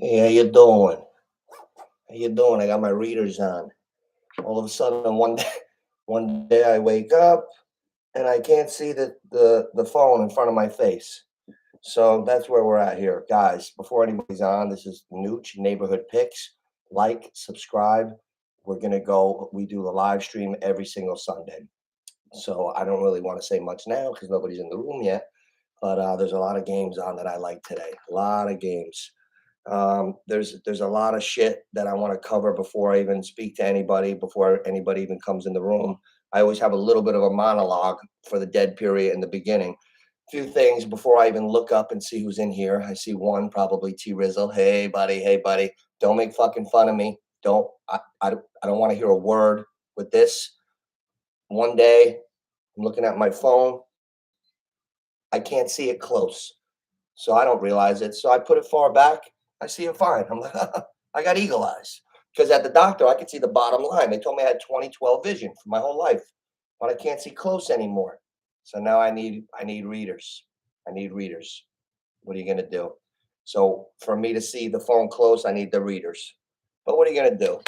Hey, how you doing? How you doing? I got my readers on. All of a sudden, one day I wake up and I can't see the phone in front of my face. So that's where we're at here, guys. Before anybody's on, this is NOOCH Neighborhood Picks. Like, subscribe. We're gonna go. We do the live stream every single Sunday. So I don't really want to say much now because nobody's in the room yet. But there's a lot of games on that I like today. A lot of games. There's a lot of shit that I want to cover before I even speak to anybody, before anybody even comes in the room. I always have a little bit of a monologue for the dead period in the beginning. A few things before I even look up and see who's in here. I see one, probably T Rizzle. Hey buddy, hey buddy. Don't make fucking fun of me. I don't want to hear a word with this. One day I'm looking at my phone. I can't see it close. So I don't realize it. So I put it far back. I see it fine. I'm like, I got eagle eyes. Because at the doctor, I could see the bottom line. They told me I had 20/12 vision for my whole life, but I can't see close anymore. So now I need readers. I need readers. What are you gonna do? So for me to see the phone close, I need the readers. But what are you gonna do?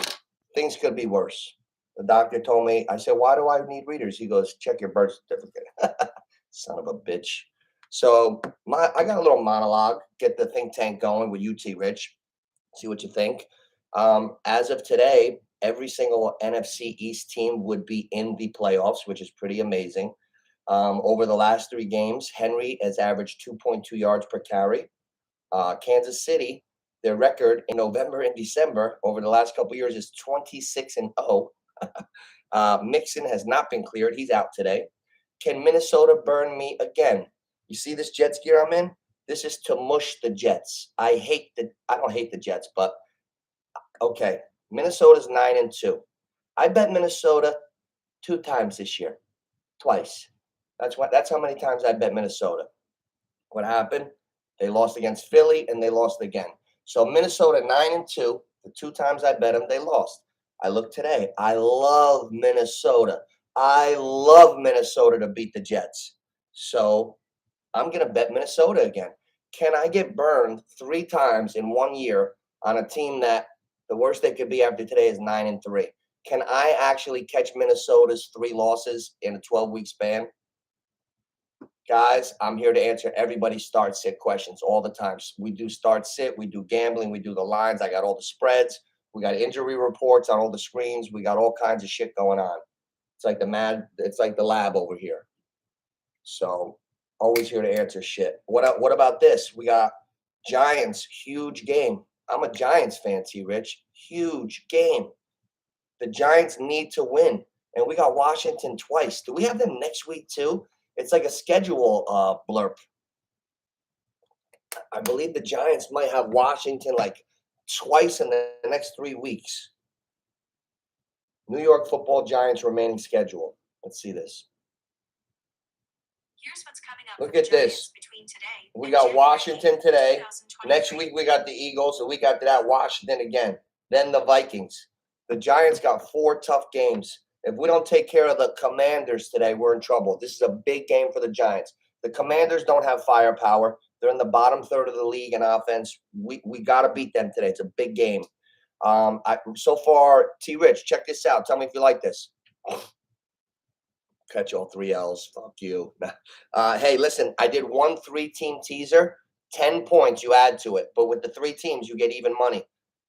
Things could be worse. The doctor told me, I said, why do I need readers? He goes, check your birth certificate. Son of a bitch. So I got a little monologue, get the think tank going with UT Rich, see what you think. As of today, every single NFC East team would be in the playoffs, which is pretty amazing. Over the last 3 games, Henry has averaged 2.2 yards per carry. Kansas City, their record in November and December over the last couple years is 26-0. Mixon has not been cleared. He's out today. Can Minnesota burn me again? You see this Jets gear I'm in? This is to mush the Jets. I don't hate the Jets, but okay. Minnesota's 9-2. I bet Minnesota 2 times this year. Twice. That's how many times I bet Minnesota. What happened? They lost against Philly and they lost again. So Minnesota 9-2. The 2 times I bet them, they lost. I look today. I love Minnesota. I love Minnesota to beat the Jets. So I'm going to bet Minnesota again. Can I get burned 3 times in 1 year on a team that the worst they could be after today is 9-3? Can I actually catch Minnesota's 3 losses in a 12-week span? Guys, I'm here to answer everybody's start sit questions all the time. We do start sit, we do gambling, we do the lines. I got all the spreads. We got injury reports on all the screens. We got all kinds of shit going on. It's like the lab over here. So always here to answer shit. What about this? We got Giants, huge game. I'm a Giants fan, T Rich. Huge game. The Giants need to win. And we got Washington twice. Do we have them next week too? It's like a schedule blurb. I believe the Giants might have Washington like twice in the next 3 weeks. New York Football Giants remaining schedule. Let's see this. Here's what's coming up. Look at this. We got Washington today. Next week we got the Eagles. The week after that, Washington again. Then the Vikings. The Giants got 4 tough games. If we don't take care of the Commanders today, we're in trouble. This is a big game for the Giants. The Commanders don't have firepower. They're in the bottom third of the league in offense. We got to beat them today. It's a big game. So far, T. Rich, check this out. Tell me if you like this. Catch all 3 L's. Fuck you. Hey, listen, I did 1 3-team teaser. 10 points you add to it. But with the 3 teams, you get even money.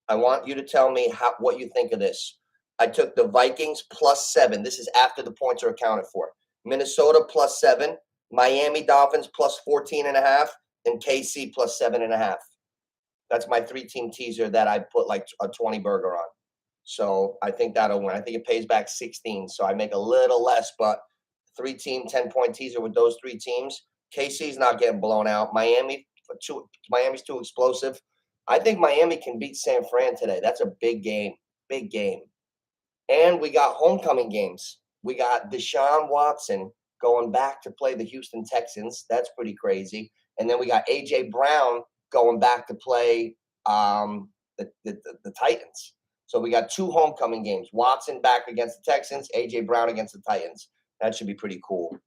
I want you to tell me what you think of this. I took the Vikings +7. This is after the points are accounted for. Minnesota +7. Miami Dolphins +14.5. And KC +7.5. That's my 3-team teaser that I put like a 20 burger on. So I think that'll win. I think it pays back 16. So I make a little less, but 3-team 10-point teaser with those 3 teams. KC's not getting blown out. Miami's too explosive. I think Miami can beat San Fran today. That's a big game. Big game. And we got homecoming games. We got Deshaun Watson going back to play the Houston Texans. That's pretty crazy. And then we got A.J. Brown going back to play the Titans. So we got 2 homecoming games. Watson back against the Texans, A.J. Brown against the Titans. That should be pretty cool.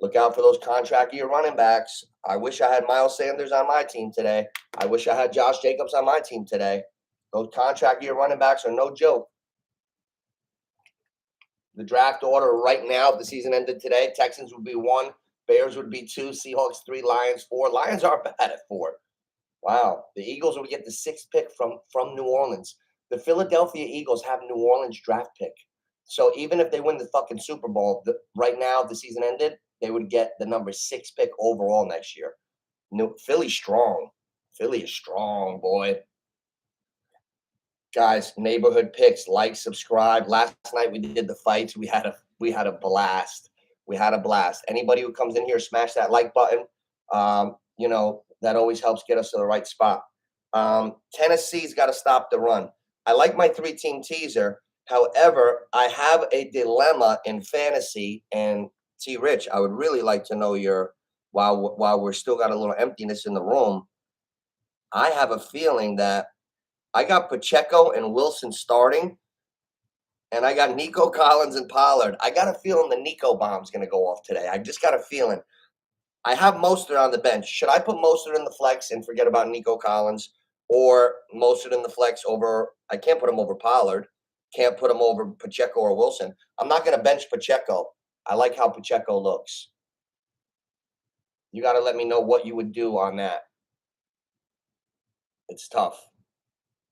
Look out for those contract year running backs. I wish I had Miles Sanders on my team today. I wish I had Josh Jacobs on my team today. Those contract year running backs are no joke. The draft order right now, if the season ended today, Texans would be 1, Bears would be 2, Seahawks 3, Lions 4. Lions aren't bad at 4. Wow. The Eagles would get the 6th pick from New Orleans. The Philadelphia Eagles have New Orleans draft pick. So even if they win the fucking Super Bowl, right now, if the season ended, they would get the number 6 pick overall next year. Philly's strong. Philly is strong, boy. Guys, neighborhood picks, like, subscribe. Last night we did the fights. We had a blast. We had a blast. Anybody who comes in here, smash that like button. You know, that always helps get us to the right spot. Tennessee's got to stop the run. I like my 3-team teaser. However, I have a dilemma in fantasy. And T. Rich, I would really like to know your, while we're still got a little emptiness in the room, I have a feeling that I got Pacheco and Wilson starting, and I got Nico Collins and Pollard. I got a feeling the Nico bomb's going to go off today. I just got a feeling. I have Mostert on the bench. Should I put Mostert in the flex and forget about Nico Collins, or Mostert in the flex over? I can't put him over Pollard. Can't put him over Pacheco or Wilson. I'm not going to bench Pacheco. I like how Pacheco looks. You got to let me know what you would do on that. It's tough.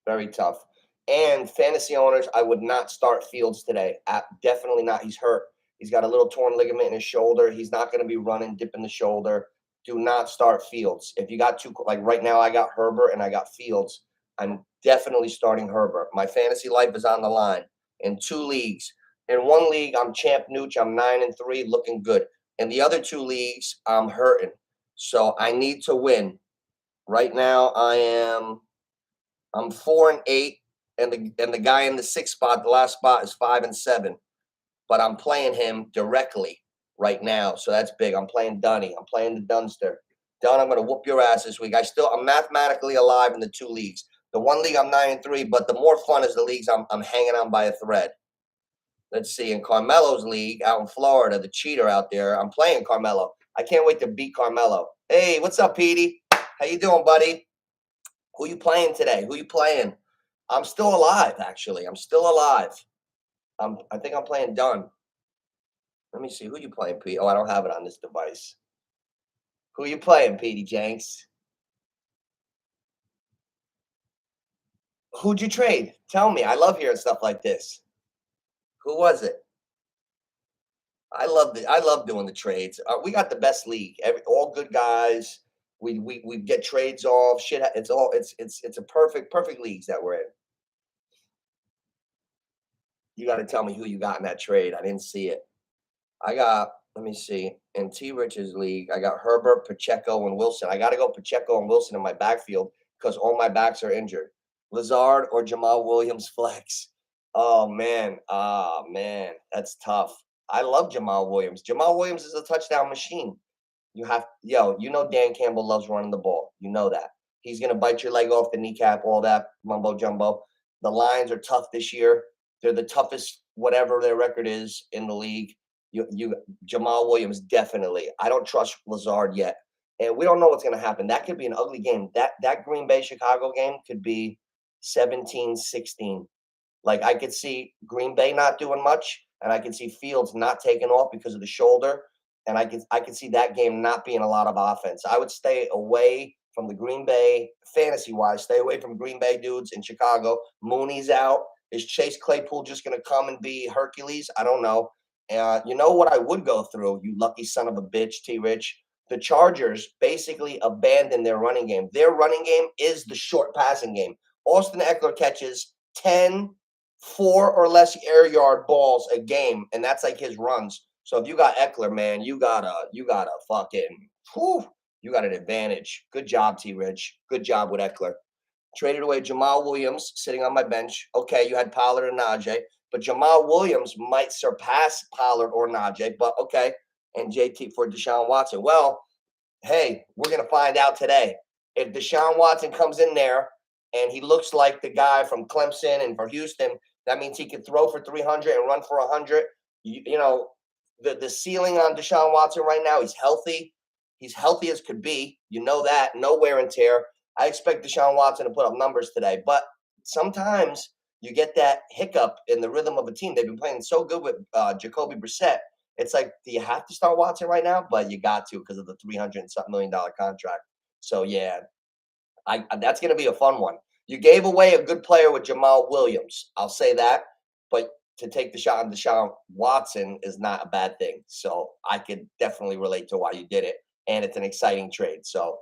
Very tough. And fantasy owners, I would not start Fields today. Definitely not. He's hurt. He's got a little torn ligament in his shoulder. He's not going to be running, dipping the shoulder. Do not start Fields. If you got two, like right now, I got Herbert and I got Fields. I'm definitely starting Herbert. My fantasy life is on the line in 2 leagues. In 1 league, I'm champ Nooch. I'm 9-3, looking good. In the other 2 leagues, I'm hurting. So I need to win. Right now, I'm 4-8, and the guy in the 6th spot, the last spot, is 5-7. But I'm playing him directly right now, so that's big. I'm playing Dunny. I'm playing the Dunster. Dunn, I'm going to whoop your ass this week. I'm mathematically alive in the 2 leagues. The 1 league, I'm 9-3, but the more fun is the leagues I'm hanging on by a thread. Let's see. In Carmelo's league out in Florida, the cheater out there, I'm playing Carmelo. I can't wait to beat Carmelo. Hey, what's up, Petey? How you doing, buddy? Who you playing today? Who you playing? I'm still alive, actually. I'm still alive. I think I'm playing Dunn. Let me see. Who you playing, Pete? Oh, I don't have it on this device. Who you playing, Petey Jenks? Who'd you trade? Tell me. I love hearing stuff like this. Who was it? I love doing the trades. We got the best league. All good guys. We get trades off. Shit. It's a perfect leagues that we're in. You got to tell me who you got in that trade. I didn't see it. Let me see. In T. Rich's league, I got Herbert, Pacheco, and Wilson. I got to go Pacheco and Wilson in my backfield because all my backs are injured. Lazard or Jamal Williams flex. Oh, man. That's tough. I love Jamal Williams. Jamal Williams is a touchdown machine. You know Dan Campbell loves running the ball. You know that. He's going to bite your leg off the kneecap, all that mumbo jumbo. The Lions are tough this year. They're the toughest, whatever their record is in the league. Jamal Williams, definitely. I don't trust Lazard yet. And we don't know what's going to happen. That could be an ugly game. That Green Bay-Chicago game could be 17-16. Like, I could see Green Bay not doing much, and I could see Fields not taking off because of the shoulder, and I could see that game not being a lot of offense. I would stay away from the Green Bay, fantasy-wise, stay away from Green Bay dudes in Chicago. Mooney's out. Is Chase Claypool just going to come and be Hercules? I don't know. You know what I would go through, you lucky son of a bitch, T-Rich? The Chargers basically abandoned their running game. Their running game is the short passing game. Austin Eckler catches 10 4 or less air yard balls a game, and that's like his runs. So if you got Eckler, man, you got an advantage. Good job, T-Rich. Good job with Eckler. Traded away Jamal Williams, sitting on my bench. Okay, you had Pollard and Najee, but Jamal Williams might surpass Pollard or Najee, but okay. And JT for Deshaun Watson. Well, hey, we're going to find out today. If Deshaun Watson comes in there and he looks like the guy from Clemson and for Houston, that means he can throw for 300 and run for 100. You know, the ceiling on Deshaun Watson right now. He's healthy. He's healthy as could be. You know that. No wear and tear. I expect Deshaun Watson to put up numbers today, but sometimes you get that hiccup in the rhythm of a team. They've been playing so good with Jacoby Brissett. It's like, do you have to start Watson right now? But you got to because of the $300-something million contract. So yeah, that's going to be a fun one. You gave away a good player with Jamal Williams. I'll say that. But to take the shot on Deshaun Watson is not a bad thing. So I could definitely relate to why you did it. And it's an exciting trade. So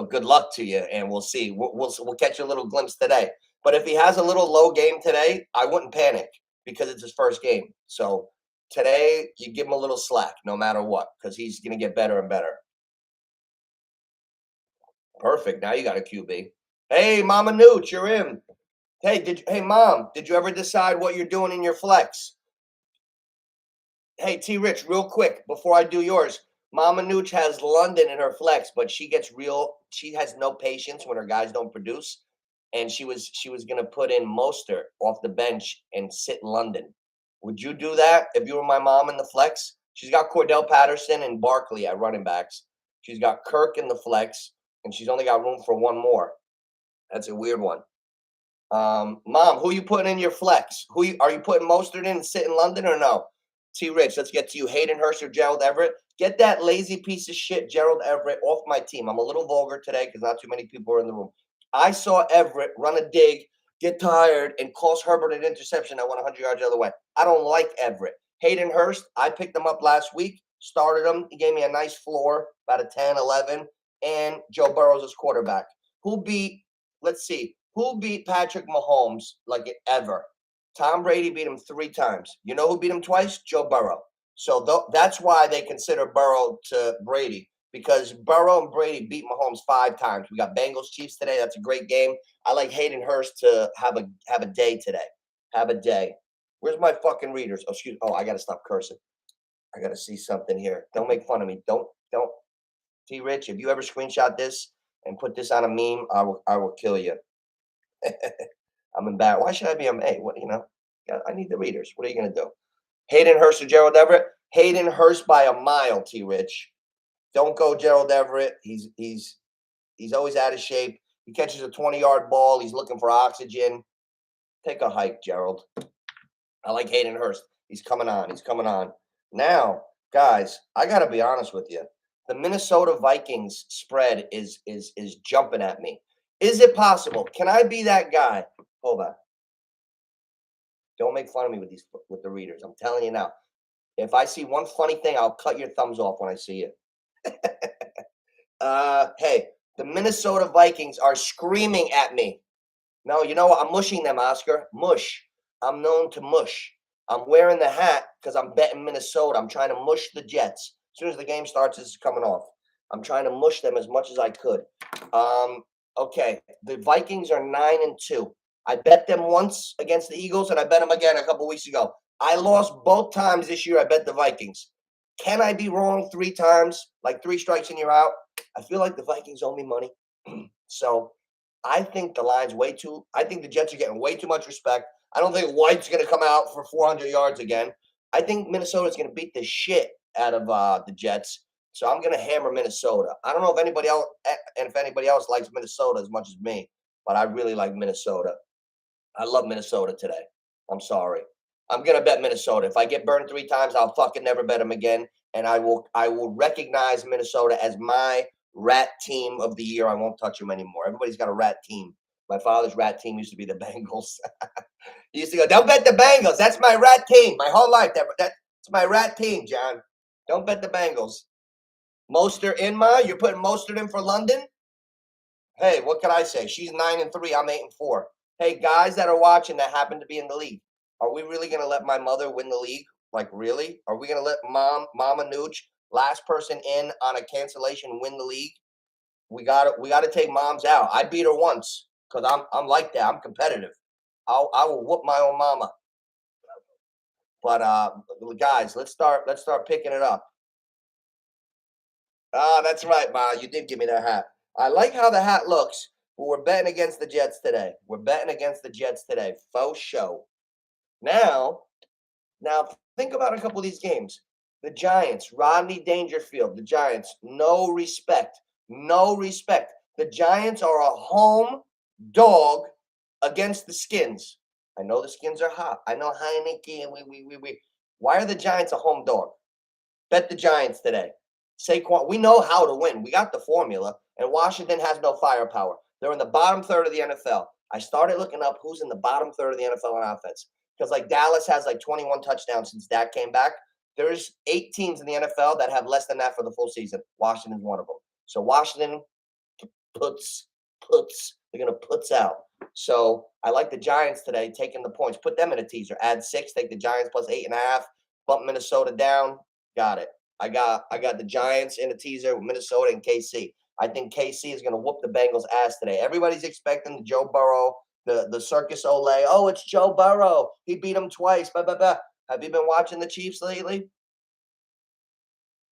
good luck to you. And we'll see. We'll catch a little glimpse today. But if he has a little low game today, I wouldn't panic because it's his first game. So today, you give him a little slack no matter what because he's going to get better and better. Perfect. Now you got a QB. Hey, Mama Nooch, you're in. Hey, Mom, did you ever decide what you're doing in your flex? Hey, T Rich, real quick before I do yours. Mama Nooch has London in her flex, but she has no patience when her guys don't produce. And she was gonna put in Mostert off the bench and sit London. Would you do that if you were my mom in the flex? She's got Cordell Patterson and Barkley at running backs. She's got Kirk in the flex, and she's only got room for one more. That's a weird one. Mom, who you putting in your flex? Are you putting Mostert in and sit in London or no? T Rich, let's get to you. Hayden Hurst or Gerald Everett? Get that lazy piece of shit Gerald Everett off my team. I'm a little vulgar today because not too many people are in the room. I saw Everett run a dig, get tired, and cost Herbert an interception that went 100 yards the other way. I don't like Everett. Hayden Hurst, I picked him up last week, started him. He gave me a nice floor, about a 10, 11, and Joe Burrow's his quarterback. Who beat Patrick Mahomes like it ever? Tom Brady beat him 3 times. You know who beat him twice? Joe Burrow. So that's why they consider Burrow to Brady, because Burrow and Brady beat Mahomes 5 times. We got Bengals Chiefs today. That's a great game. I like Hayden Hurst to have a day today. Have a day. Where's my fucking readers? Oh, I got to stop cursing. I got to see something here. Don't make fun of me. Don't. T Rich, if you ever screenshot this and put this on a meme, I will kill you. I'm embarrassed. Why should I be Hey, what I need the readers. What are you gonna do? Hayden Hurst or Gerald Everett? Hayden Hurst by a mile, T Rich. Don't go Gerald Everett. He's always out of shape. He catches a 20-yard ball. He's looking for oxygen. Take a hike, Gerald. I like Hayden Hurst. He's coming on. Now, guys, I gotta be honest with you. The Minnesota Vikings spread is jumping at me. Is it possible? Can I be that guy? Hold on. Don't make fun of me with the readers. I'm telling you now. If I see one funny thing, I'll cut your thumbs off when I see it. Hey, the Minnesota Vikings are screaming at me. No, you know what? I'm mushing them, Oscar. Mush. I'm known to mush. I'm wearing the hat because I'm betting Minnesota. I'm trying to mush the Jets. As soon as the game starts, this is coming off. I'm trying to mush them as much as I could. Okay, the Vikings are 9-2. I bet them once against the Eagles, and I bet them again a couple weeks ago. I lost both times this year. I bet the Vikings. Can I be wrong 3 times? Like 3 strikes and you're out? I feel like the Vikings owe me money. So I think the line's I think the Jets are getting way too much respect. I don't think White's going to come out for 400 yards again. I think Minnesota's going to beat the shit out of the Jets. So I'm going to hammer Minnesota. I don't know if anybody else likes Minnesota as much as me, but I really like Minnesota. I love Minnesota today. I'm sorry. I'm going to bet Minnesota. If I get burned 3 times, I'll fucking never bet them again. And I will recognize Minnesota as my rat team of the year. I won't touch them anymore. Everybody's got a rat team. My father's rat team used to be the Bengals. He used to go, don't bet the Bengals. That's my rat team. My whole life. That's my rat team, John. Don't bet the Bengals. Mostert in you're putting Mostert in for London? Hey, what can I say? She's 9-3. I'm 8-4. Hey, guys that are watching that happen to be in the league, are we really going to let my mother win the league? Like, really? Are we going to let Mama Nooch, last person in on a cancellation, win the league? We got to take moms out. I beat her once because I'm like that. I'm competitive. I will whoop my own mama. But guys, let's start picking it up. That's right, Ma. You did give me that hat. I like how the hat looks, but we're betting against the Jets today. Faux show. Now think about a couple of these games. The Giants, Rodney Dangerfield, the Giants, no respect. No respect. The Giants are a home dog against the Skins. I know the Skins are hot. I know Heineke and we. Why are the Giants a home dog? Bet the Giants today. Saquon, we know how to win. We got the formula, and Washington has no firepower. They're in the bottom third of the NFL. I started looking up who's in the bottom third of the NFL on offense because, like, Dallas has like 21 touchdowns since Dak came back. There's 8 teams in the NFL that have less than that for the full season. Washington's one of them. So Washington puts. They're gonna puts out. So I like the Giants today, taking the points. Put them in a teaser. Add 6. Take the Giants plus 8.5. Bump Minnesota down. Got it. I got the Giants in a teaser with Minnesota and KC. I think KC is going to whoop the Bengals' ass today. Everybody's expecting the Joe Burrow, the Circus Olay. Oh, it's Joe Burrow. He beat him twice. Blah, blah, blah. Have you been watching the Chiefs lately?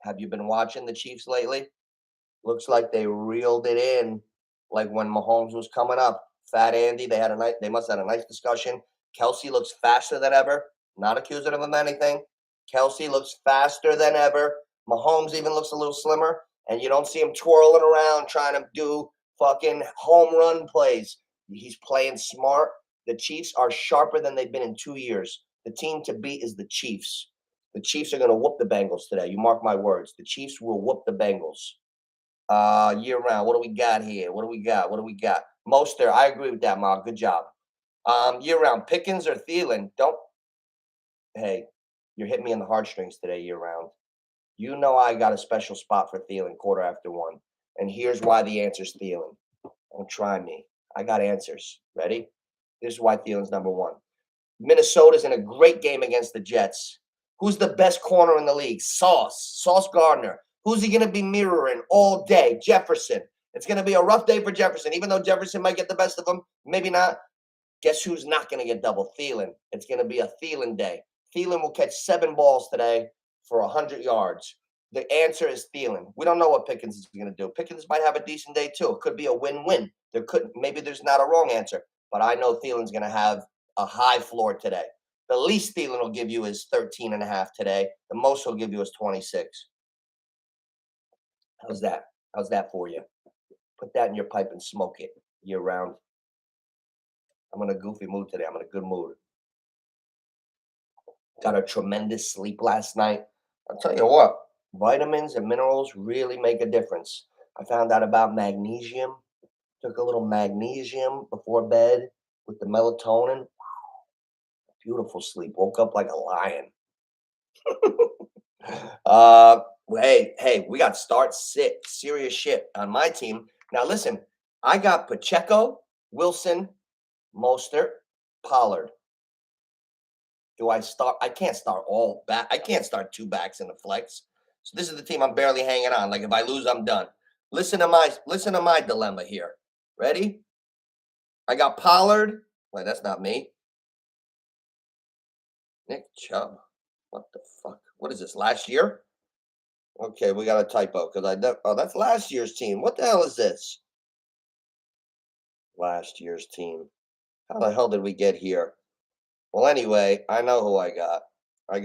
Have you been watching the Chiefs lately? Looks like they reeled it in, like when Mahomes was coming up. Fat Andy, they must have had a nice discussion. Kelsey looks faster than ever. Not accusing him of anything. Kelsey looks faster than ever. Mahomes even looks a little slimmer, and you don't see him twirling around trying to do fucking home run plays. He's playing smart. The Chiefs are sharper than they've been in 2 years. The team to beat is the Chiefs. The Chiefs are going to whoop the Bengals today. You mark my words. The Chiefs will whoop the Bengals. Year round. What do we got here? What do we got? Mostert. I agree with that, Mark. Good job. Year round. Pickens or Thielen? Hey, you're hitting me in the heartstrings today, year round. You know I got a special spot for Thielen quarter after 1. And here's why the answer's Thielen. Don't try me. I got answers. Ready? This is why Thielen's number 1. Minnesota's in a great game against the Jets. Who's the best corner in the league? Sauce Gardner. Who's he going to be mirroring all day? Jefferson. It's going to be a rough day for Jefferson, even though Jefferson might get the best of him. Maybe not. Guess who's not going to get double? Thielen. It's going to be a Thielen day. Thielen will catch 7 balls today for 100 yards. The answer is Thielen. We don't know what Pickens is going to do. Pickens might have a decent day too. It could be a win-win. Maybe there's not a wrong answer, but I know Thielen's going to have a high floor today. The least Thielen will give you is 13.5 today. The most he'll give you is 26. How's that? How's that for you? Put that in your pipe and smoke it year round. I'm in a goofy mood today. I'm in a good mood. Got a tremendous sleep last night. I'll tell you what, vitamins and minerals really make a difference. I found out about magnesium. Took a little magnesium before bed with the melatonin. Beautiful sleep. Woke up like a lion. Hey, we got start sit. Serious shit on my team. Now listen, I got Pacheco, Wilson, Mostert, Pollard. Do I start? I can't start all back. I can't start 2 backs in the flex. So this is the team I'm barely hanging on. Like if I lose, I'm done. Listen to my dilemma here. Ready? I got Pollard. Wait, that's not me. Nick Chubb. What the fuck? What is this? Last year? Okay, we got a typo because that's last year's team. What the hell is this? Last year's team. How the hell did we get here? Well, anyway, I know who I got. I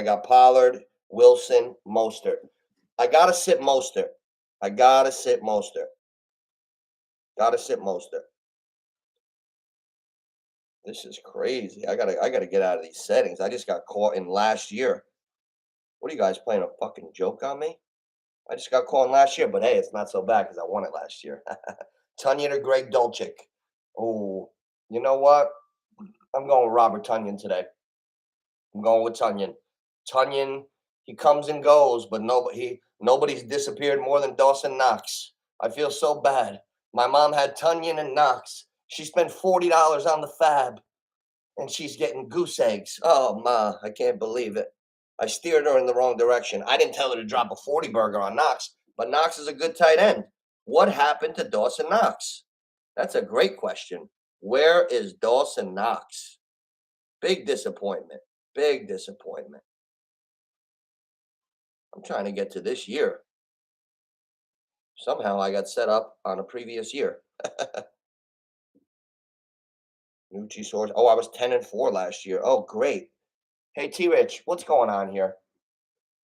got Pollard, Wilson, Mostert. I gotta sit Mostert. This is crazy. I gotta get out of these settings. I just got caught in last year. What are you guys playing, a fucking joke on me? I just got caught in last year, but hey, it's not so bad because I won it last year. Tunyon or Greg Dulcich? Oh, you know what? I'm going with Robert Tunyon today. I'm going with Tunyon. Tunyon, he comes and goes, but nobody's disappeared more than Dawson Knox. I feel so bad. My mom had Tunyon and Knox. She spent $40 on the fab, and she's getting goose eggs. Oh, Ma, I can't believe it. I steered her in the wrong direction. I didn't tell her to drop a 40 burger on Knox, but Knox is a good tight end. What happened to Dawson Knox? That's a great question. Where is Dawson Knox? Big disappointment. I'm trying to get to this year. Somehow I got set up on a previous year. NOOCH source. Oh, I was 10-4 last year. Oh, great. Hey, T-Rich, what's going on here?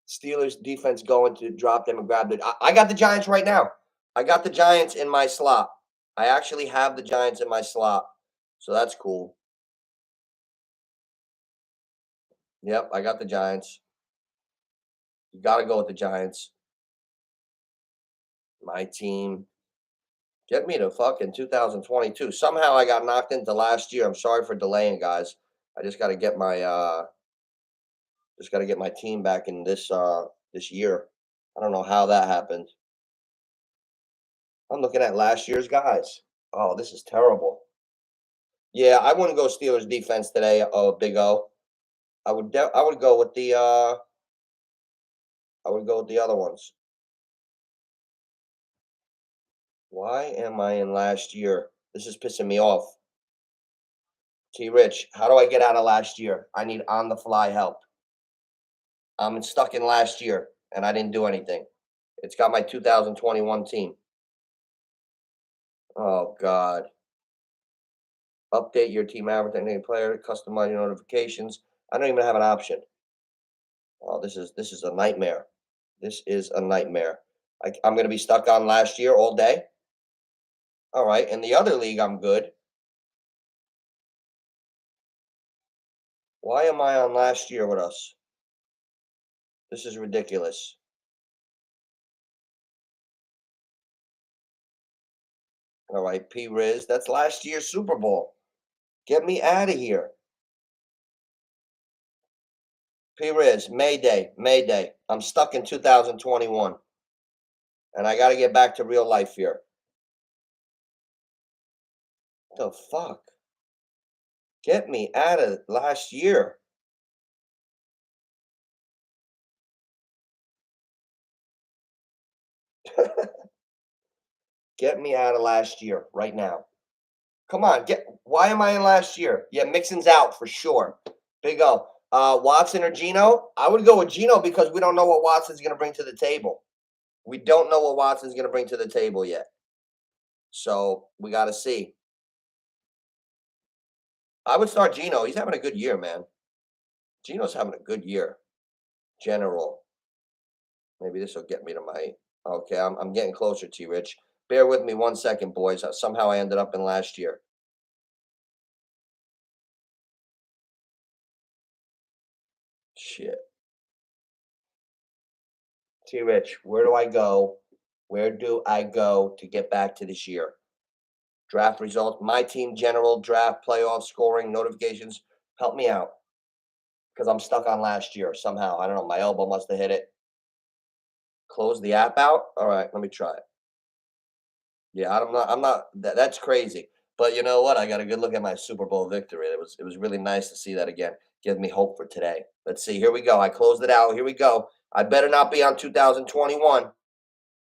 Steelers defense going to drop them and grab it. I got the Giants right now. I got the Giants in my slot. I actually have the Giants in my slot. So that's cool. Yep, I got the Giants. You got to go with the Giants. My team. Get me to fucking 2022. Somehow I got knocked into last year. I'm sorry for delaying, guys. I just got to get my team back in this year. I don't know how that happened. I'm looking at last year's guys. Oh, this is terrible. Yeah, I wouldn't go Steelers defense today. Big O. I would go with the other ones. Why am I in last year? This is pissing me off. T Rich, how do I get out of last year? I need on the fly help. I'm stuck in last year and I didn't do anything. It's got my 2021 team. Oh God. Update your team advertising player, customize your notifications. I don't even have an option. Oh, this is a nightmare. This is a nightmare. I'm going to be stuck on last year all day. All right. In the other league, I'm good. Why am I on last year with us? This is ridiculous. All right, P. Riz. That's last year's Super Bowl. Get me out of here. P. Riz, Mayday. I'm stuck in 2021. And I got to get back to real life here. The fuck? Get me out of last year. Get me out of last year right now. Come on, why am I in last year? Yeah, Mixon's out for sure. Big O. Watson or Geno? I would go with Geno because we don't know what Watson's going to bring to the table. We don't know what Watson's going to bring to the table yet. So we got to see. I would start Geno. He's having a good year, man. Geno's having a good year. General. Maybe this will get me to my. Okay, I'm getting closer, T. Rich. Bear with me 1 second, boys. Somehow I ended up in last year. Shit. T. Rich, where do I go? Where do I go to get back to this year? Draft results, my team, general, draft, playoff, scoring, notifications. Help me out. Because I'm stuck on last year somehow. I don't know. My elbow must have hit it. Close the app out? All right, let me try it. Yeah, I'm not that's crazy. But you know what? I got a good look at my Super Bowl victory. It was really nice to see that again. Give me hope for today. Let's see. Here we go. I closed it out. Here we go. I better not be on 2021.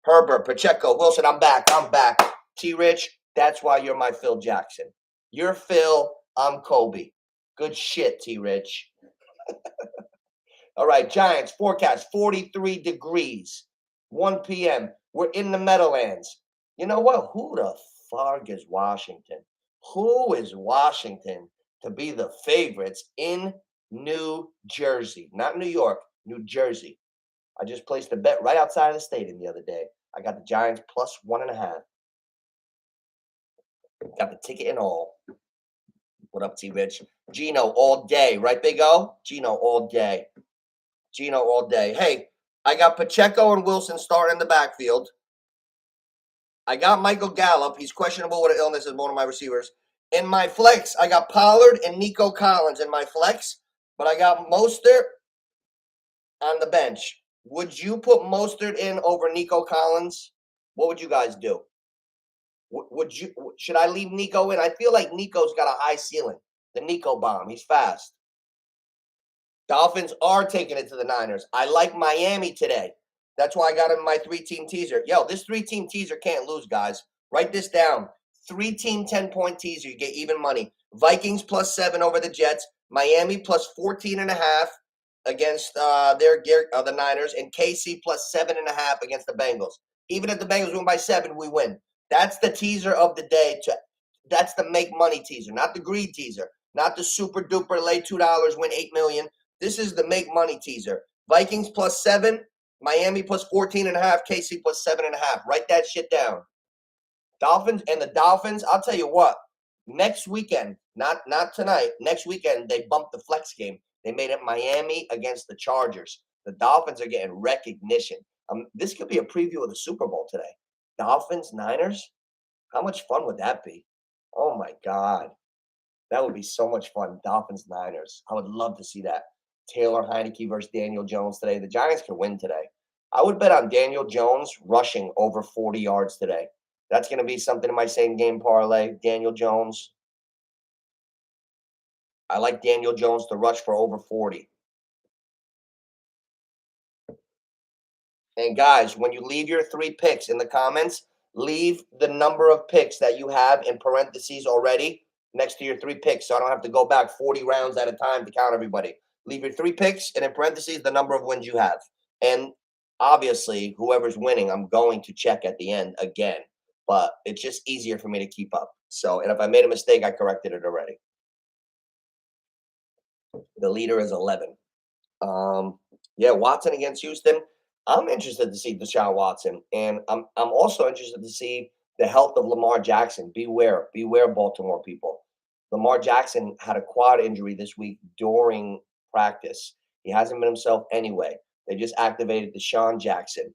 Herbert, Pacheco, Wilson, I'm back. T. Rich, that's why you're my Phil Jackson. You're Phil, I'm Kobe. Good shit, T. Rich. All right, Giants, forecast 43 degrees, 1 p.m. We're in the Meadowlands. You know what? Who the fuck is Washington? Who is Washington to be the favorites in New Jersey? Not New York, New Jersey. I just placed a bet right outside of the stadium the other day. I got the Giants plus 1.5. Got the ticket and all. What up, T. Rich? Geno all day, right, Big O? Geno all day. Hey, I got Pacheco and Wilson starting in the backfield. I got Michael Gallup. He's questionable with an illness as one of my receivers. In my flex, I got Pollard and Nico Collins in my flex, but I got Mostert on the bench. Would you put Mostert in over Nico Collins? What would you guys do? Should I leave Nico in? I feel like Nico's got a high ceiling. The Nico bomb. He's fast. Dolphins are taking it to the Niners. I like Miami today. That's why I got him in my 3-team teaser. Yo, this 3-team teaser can't lose, guys. Write this down. 3-team 10-point teaser. You get even money. Vikings plus 7 over the Jets. Miami plus 14.5 against the Niners. And KC plus 7.5 against the Bengals. Even if the Bengals win by 7, we win. That's the teaser of the day. That's the make money teaser, not the greed teaser, not the super duper lay $2 win $8 million. This is the make money teaser. Vikings +7, Miami +14.5, KC +7.5. Write that shit down. Dolphins, I'll tell you what, next weekend, not tonight, next weekend, they bumped the flex game. They made it Miami against the Chargers. The Dolphins are getting recognition. This could be a preview of the Super Bowl today. Dolphins, Niners? How much fun would that be? Oh my God. That would be so much fun. Dolphins, Niners. I would love to see that. Taylor Heineke versus Daniel Jones today. The Giants could win today. I would bet on Daniel Jones rushing over 40 yards today. That's going to be something in my same game parlay. Daniel Jones. I like Daniel Jones to rush for over 40. And guys, when you leave your 3 picks in the comments, leave the number of picks that you have in parentheses already next to your 3 picks, so I don't have to go back 40 rounds at a time to count everybody. Leave your 3 picks and in parentheses the number of wins you have. And obviously, whoever's winning, I'm going to check at the end again. But it's just easier for me to keep up. So, and if I made a mistake, I corrected it already. The leader is 11. Yeah, Watson against Houston. I'm interested to see Deshaun Watson, and I'm also interested to see the health of Lamar Jackson. Beware, Baltimore people. Lamar Jackson had a quad injury this week during practice. He hasn't been himself anyway. They just activated Deshaun Jackson.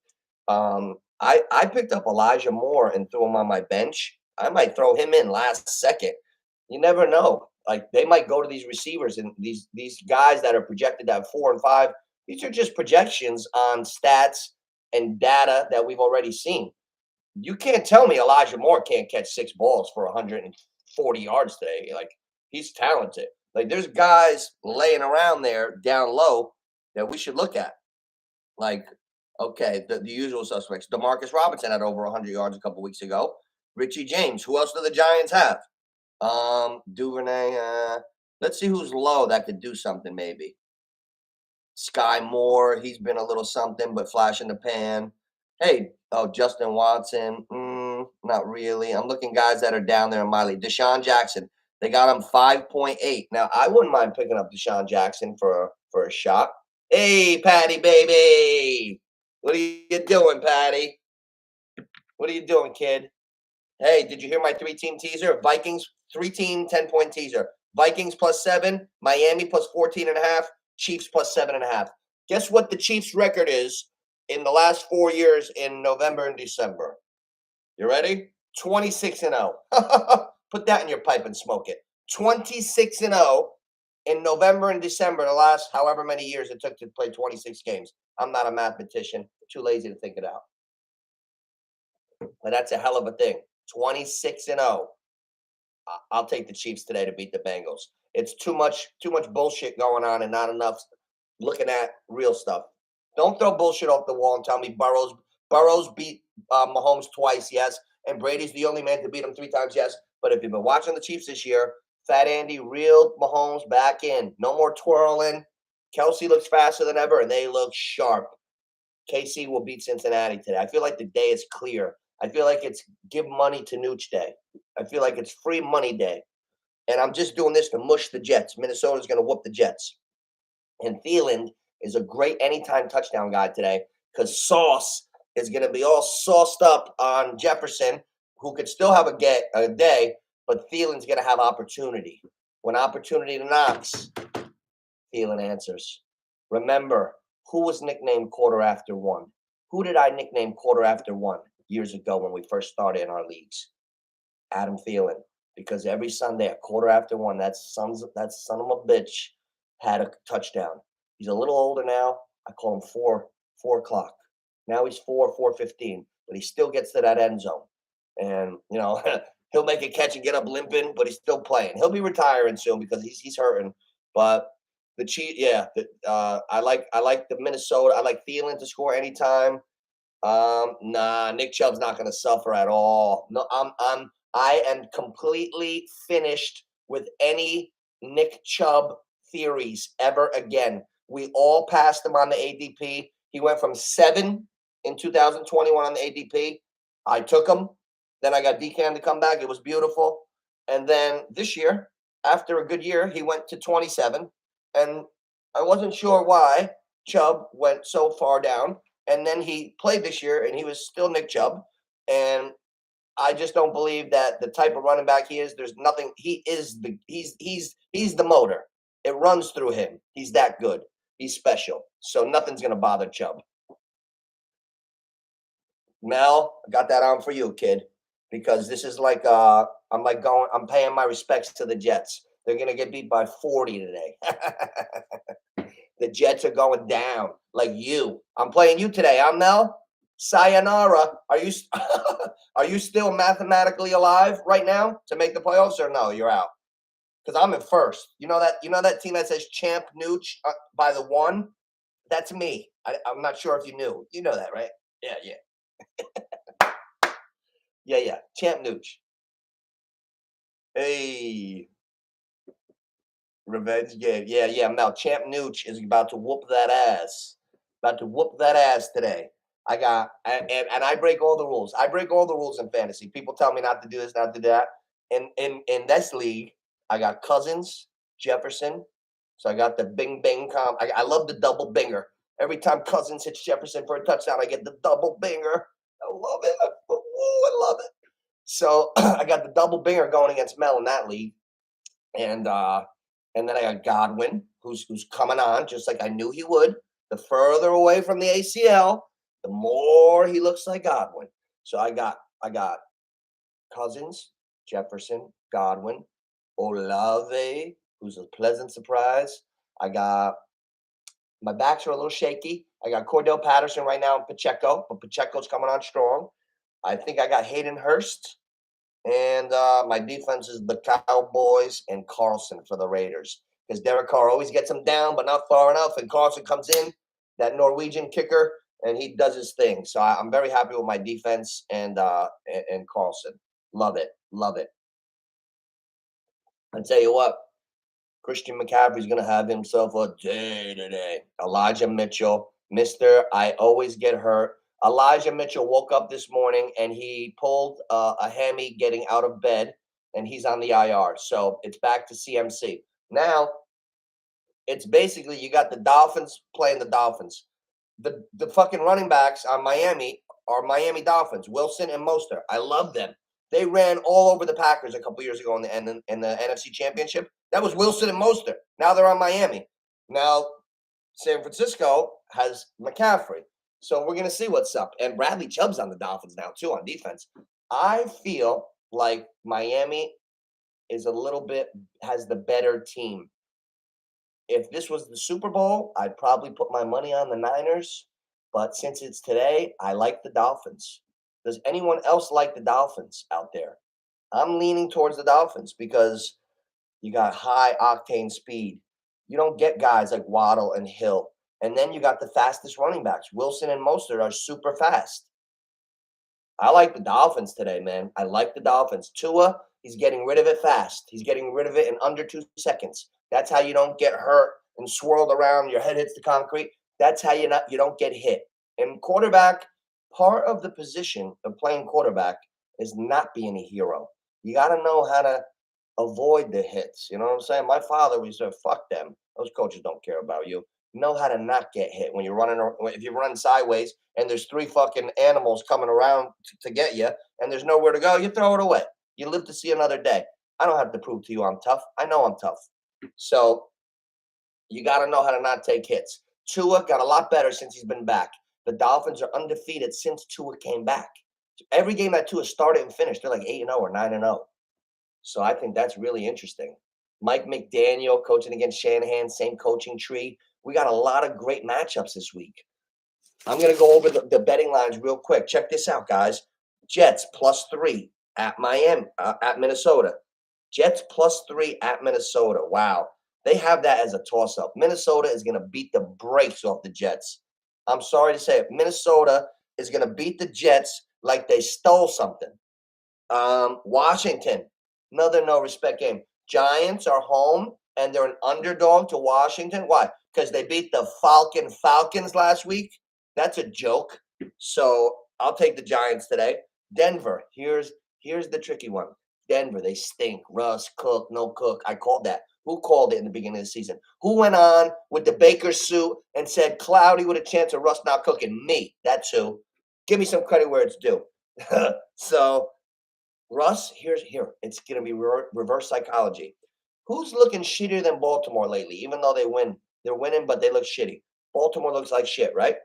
I picked up Elijah Moore and threw him on my bench. I might throw him in last second. You never know. Like they might go to these receivers and these guys that are projected to have 4 and 5. These are just projections on stats and data that we've already seen. You can't tell me Elijah Moore can't catch 6 balls for 140 yards today. Like he's talented. Like there's guys laying around there down low that we should look at. Like, okay, the usual suspects. Demarcus Robinson had over 100 yards a couple weeks ago. Richie James. Who else do the Giants have? Duvernay. Let's see who's low that could do something maybe. Sky Moore, he's been a little something, but flash in the pan. Hey, Justin Watson, not really. I'm looking guys that are down there in my league. Deshaun Jackson, they got him 5.8. Now, I wouldn't mind picking up Deshaun Jackson for a shot. Hey, Patty, baby. What are you doing, Patty? What are you doing, kid? Hey, did you hear my 3-team teaser? Vikings, 3-team, 10-point teaser. Vikings +7, Miami +14.5, Chiefs +7.5. Guess what the Chiefs' record is in the last 4 years in November and December? You ready? 26-0. Put that in your pipe and smoke it. 26-0 in November and December, the last however many years it took to play 26 games. I'm not a mathematician. Too lazy to think it out. But that's a hell of a thing. 26-0. I'll take the Chiefs today to beat the Bengals. It's too much bullshit going on and not enough looking at real stuff. Don't throw bullshit off the wall and tell me Burrows beat Mahomes twice, yes, and Brady's the only man to beat him 3 times, yes. But if you've been watching the Chiefs this year, Fat Andy reeled Mahomes back in. No more twirling. Kelsey looks faster than ever, and they look sharp. KC will beat Cincinnati today. I feel like the day is clear. I feel like it's give money to NOOCH day. I feel like it's free money day. And I'm just doing this to mush the Jets. Minnesota's going to whoop the Jets. And Thielen is a great anytime touchdown guy today because Sauce is going to be all sauced up on Jefferson, who could still have a day, but Thielen's going to have opportunity. When opportunity knocks, Thielen answers. Remember, who was nicknamed quarter after one? Who did I nickname quarter after one years ago when we first started in our leagues? Adam Thielen. Because every Sunday at quarter after one, that son of a bitch had a touchdown. He's a little older now. I call him 4 o'clock. Now he's 4:15, but he still gets to that end zone. And, you know, he'll make a catch and get up limping, but he's still playing. He'll be retiring soon because he's hurting. But the Chiefs, yeah, I like the Minnesota. I like Thielen to score anytime. Nah, Nick Chubb's not going to suffer at all. No, I am completely finished with any Nick Chubb theories ever again. We all passed him on the ADP. He went from 7 in 2021 on the ADP. I took him. Then I got DCAM to come back. It was beautiful. And then this year, after a good year, he went to 27. And I wasn't sure why. Chubb went so far down, and then he played this year, and he was still Nick Chubb. And I just don't believe that the type of running back he is. There's nothing. He's the motor. It runs through him. He's that good. He's special. So nothing's gonna bother Chubb. Mel, I got that on for you, kid, because this is like I'm paying my respects to the Jets. They're gonna get beat by 40 today. The Jets are going down like you. I'm playing you today. I'm Mel. Sayonara. Are you are you still mathematically alive right now to make the playoffs, or no? You're out. Because I'm in first. You know that team that says Champ Nooch by the 1? That's me. I'm not sure if you knew. You know that, right? Yeah. Champ Nooch. Hey, revenge game. Yeah. Mel, Champ Nooch is about to whoop that ass. About to whoop that ass today. I got and I break all the rules. I break all the rules in fantasy. People tell me not to do this, not to do that. In this league, I got Cousins, Jefferson. So I got the bing bang comp. I love the double binger. Every time Cousins hits Jefferson for a touchdown, I get the double binger. I love it. I love it. So I got the double binger going against Mel in that league. And then I got Godwin, who's coming on, just like I knew he would. The further away from the ACL, the more he looks like Godwin. So I got Cousins, Jefferson, Godwin, Olave, who's a pleasant surprise. I got my backs are a little shaky. I got Cordell Patterson right now and Pacheco, but Pacheco's coming on strong. I think I got Hayden Hurst. And my defense is the Cowboys and Carlson for the Raiders. Because Derek Carr always gets them down, but not far enough. And Carlson comes in, that Norwegian kicker, and he does his thing. So I'm very happy with my defense and Carlson. Love it. I tell you what, Christian McCaffrey's going to have himself a day today. Elijah Mitchell, Mr. I always get hurt. Elijah Mitchell woke up this morning and he pulled a hammy getting out of bed, and he's on the IR. So it's back to CMC. Now, it's basically you got the Dolphins playing the Dolphins. The fucking running backs on Miami are Miami Dolphins, Wilson and Mostert. I love them. They ran all over the Packers a couple years ago in the NFC Championship. That was Wilson and Mostert. Now they're on Miami. Now San Francisco has McCaffrey. So we're going to see what's up. And Bradley Chubb's on the Dolphins now, too, on defense. I feel like Miami is has the better team. If this was the Super Bowl, I'd probably put my money on the Niners. But since it's today, I like the Dolphins. Does anyone else like the Dolphins out there? I'm leaning towards the Dolphins because you got high octane speed. You don't get guys like Waddle and Hill. And then you got the fastest running backs. Wilson and Mostert are super fast. I like the Dolphins today, man. I like the Dolphins. Tua, he's getting rid of it fast. He's getting rid of it in under 2 seconds. That's how you don't get hurt and swirled around. Your head hits the concrete. That's how you don't get hit. And quarterback, part of the position of playing quarterback is not being a hero. You got to know how to avoid the hits. You know what I'm saying? My father was saying, fuck them. Those coaches don't care about you. Know how to not get hit when you're running. If you're running sideways and there's 3 fucking animals coming around to get you and there's nowhere to go, you throw it away. You live to see another day. I don't have to prove to you I'm tough. I know I'm tough. So you got to know how to not take hits. Tua got a lot better since he's been back. The Dolphins are undefeated since Tua came back. So every game that Tua started and finished, they're like 8-0 or 9-0. So I think that's really interesting. Mike McDaniel coaching against Shanahan, same coaching tree. We got a lot of great matchups this week. I'm going to go over the betting lines real quick. Check this out, guys. Jets +3 at Miami, at Minnesota. Jets +3 at Minnesota. Wow. They have that as a toss-up. Minnesota is going to beat the brakes off the Jets. I'm sorry to say it. Minnesota is going to beat the Jets like they stole something. Washington, another no respect game. Giants are home and they're an underdog to Washington. Why? Because they beat the Falcons last week. That's a joke. So I'll take the Giants today. Denver, here's the tricky one. Denver, they stink. Russ, Cook, no Cook. I called that. Who called it in the beginning of the season? Who went on with the Baker suit and said Cloudy with a chance of Russ not cooking? Me. That's who. Give me some credit where it's due. So, Russ, here. It's going to be reverse psychology. Who's looking shittier than Baltimore lately? Even though they win, they're winning, but they look shitty. Baltimore looks like shit, right?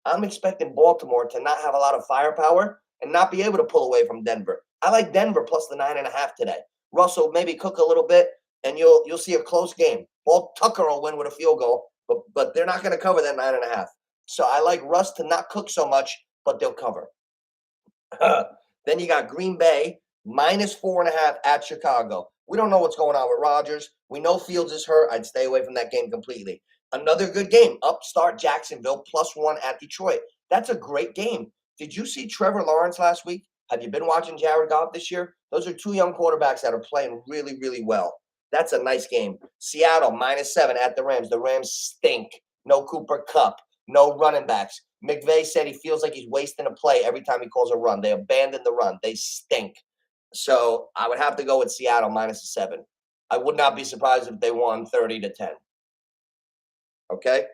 I'm expecting Baltimore to not have a lot of firepower and not be able to pull away from Denver. I like Denver plus the 9.5 today. Russell maybe cook a little bit, and you'll see a close game. Tucker will win with a field goal, but they're not going to cover that 9.5. So I like Russ to not cook so much, but they'll cover. Then you got Green Bay minus 4.5 at Chicago. We don't know what's going on with Rodgers. We know Fields is hurt. I'd stay away from that game completely. Another good game. Upstart Jacksonville +1 at Detroit. That's a great game. Did you see Trevor Lawrence last week? Have you been watching Jared Goff this year? Those are two young quarterbacks that are playing really, really well. That's a nice game. Seattle -7 at the Rams. The Rams stink. No Cooper Kupp. No running backs. McVay said he feels like he's wasting a play every time he calls a run. They abandoned the run. They stink. So I would have to go with Seattle -7. I would not be surprised if they won 30-10. Okay.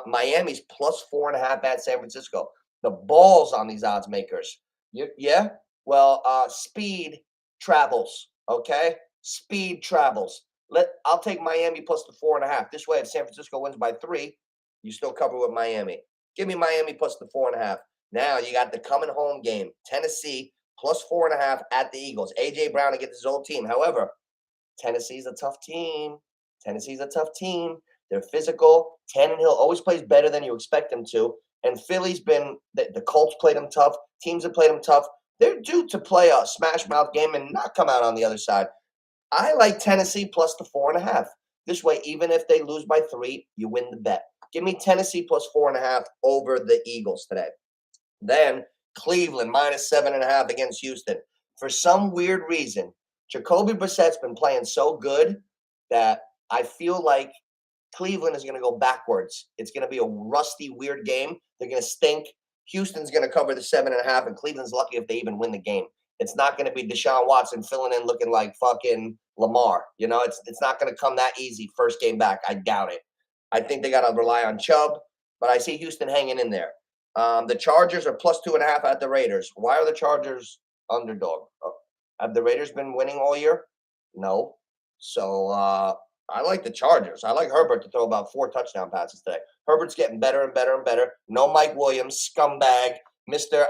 Miami's +4.5 at San Francisco. The balls on these odds makers. Yeah. Well, speed travels. Okay. Speed travels. I'll take Miami plus the 4.5. This way, if San Francisco wins by 3, you still cover with Miami. Give me Miami plus the 4.5. Now you got the coming home game. Tennessee +4.5 at the Eagles. A.J. Brown against his old team. However, Tennessee's a tough team. They're physical. Tannehill always plays better than you expect him to. And Philly's been the Colts played them tough. Teams have played them tough. They're due to play a smash mouth game and not come out on the other side. I like Tennessee plus the 4.5. This way, even if they lose by 3, you win the bet. Give me Tennessee plus 4.5 over the Eagles today. Then Cleveland -7.5 against Houston. For some weird reason, Jacoby Brissett's been playing so good that I feel like Cleveland is going to go backwards. It's going to be a rusty, weird game. They're going to stink. Houston's going to cover the 7.5, and Cleveland's lucky if they even win the game. It's not going to be Deshaun Watson filling in looking like fucking Lamar. You know, it's not going to come that easy first game back. I doubt it. I think they got to rely on Chubb, but I see Houston hanging in there. The Chargers are +2.5 at the Raiders. Why are the Chargers underdog? Have the Raiders been winning all year? No. So I like the Chargers. I like Herbert to throw about 4 touchdown passes today. Herbert's getting better and better and better. No Mike Williams, scumbag. Mr.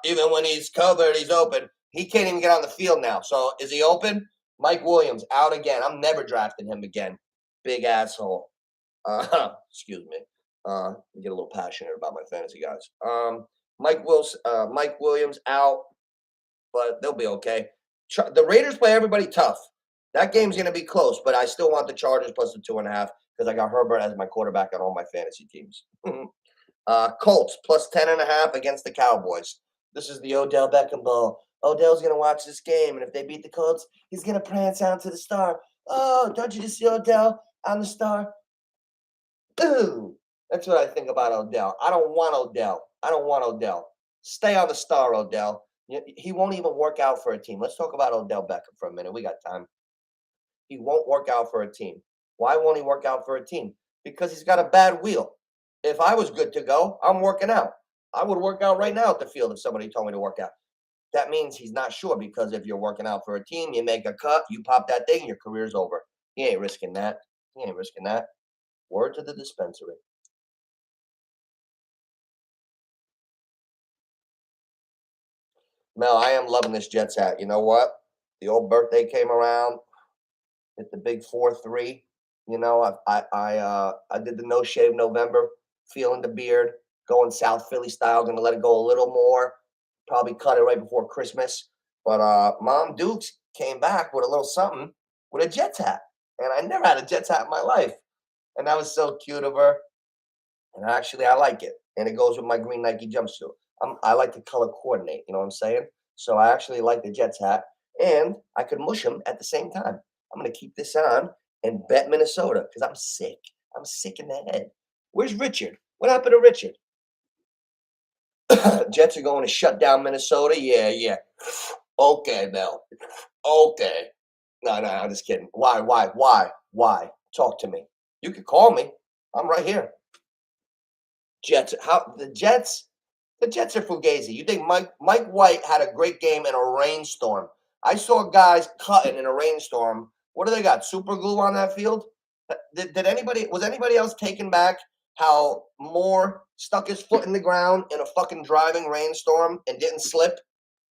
Even when he's covered, he's open. He can't even get on the field now. So is he open? Mike Williams out again. I'm never drafting him again. Big asshole. Excuse me. I get a little passionate about my fantasy guys. Mike Williams out, but they'll be okay. The Raiders play everybody tough. That game's going to be close, but I still want the Chargers plus the 2.5 because I got Herbert as my quarterback on all my fantasy teams. Colts +10.5 against the Cowboys. This is the Odell Beckham Bowl. Odell's going to watch this game, and if they beat the Colts, he's going to prance out to the star. Oh, don't you just see Odell on the star? Ooh, that's what I think about Odell. I don't want Odell. Stay on the star, Odell. He won't even work out for a team. Let's talk about Odell Beckham for a minute. We got time. He won't work out for a team. Why won't he work out for a team? Because he's got a bad wheel. If I was good to go, I'm working out. I would work out right now at the field if somebody told me to work out. That means he's not sure because if you're working out for a team, you make a cut, you pop that thing, your career's over. He ain't risking that. Word to the dispensary. Mel, I am loving this Jets hat. You know what? The old birthday came around. Hit the big 4-3. You know, I did the no shave November, feeling the beard, going South Philly style. Going to let it go a little more. Probably cut it right before Christmas. But Mom Dukes came back with a little something with a Jets hat, and I never had a Jets hat in my life, and that was so cute of her. And actually, I like it, and it goes with my green Nike jumpsuit. I like to color coordinate. You know what I'm saying? So I actually like the Jets hat, and I could mush them at the same time. I'm going to keep this on and bet Minnesota because I'm sick. I'm sick in the head. Where's Richard? What happened to Richard? Jets are going to shut down Minnesota. Yeah. Okay, Mel. Okay. No, no, I'm just kidding. Why? Talk to me. You can call me. I'm right here. Jets. How the Jets? The Jets are fugazi. You think Mike White had a great game in a rainstorm? I saw guys cutting in a rainstorm. What do they got? Super glue on that field? Did anybody was anybody else taken back how Moore stuck his foot in the ground in a fucking driving rainstorm and didn't slip?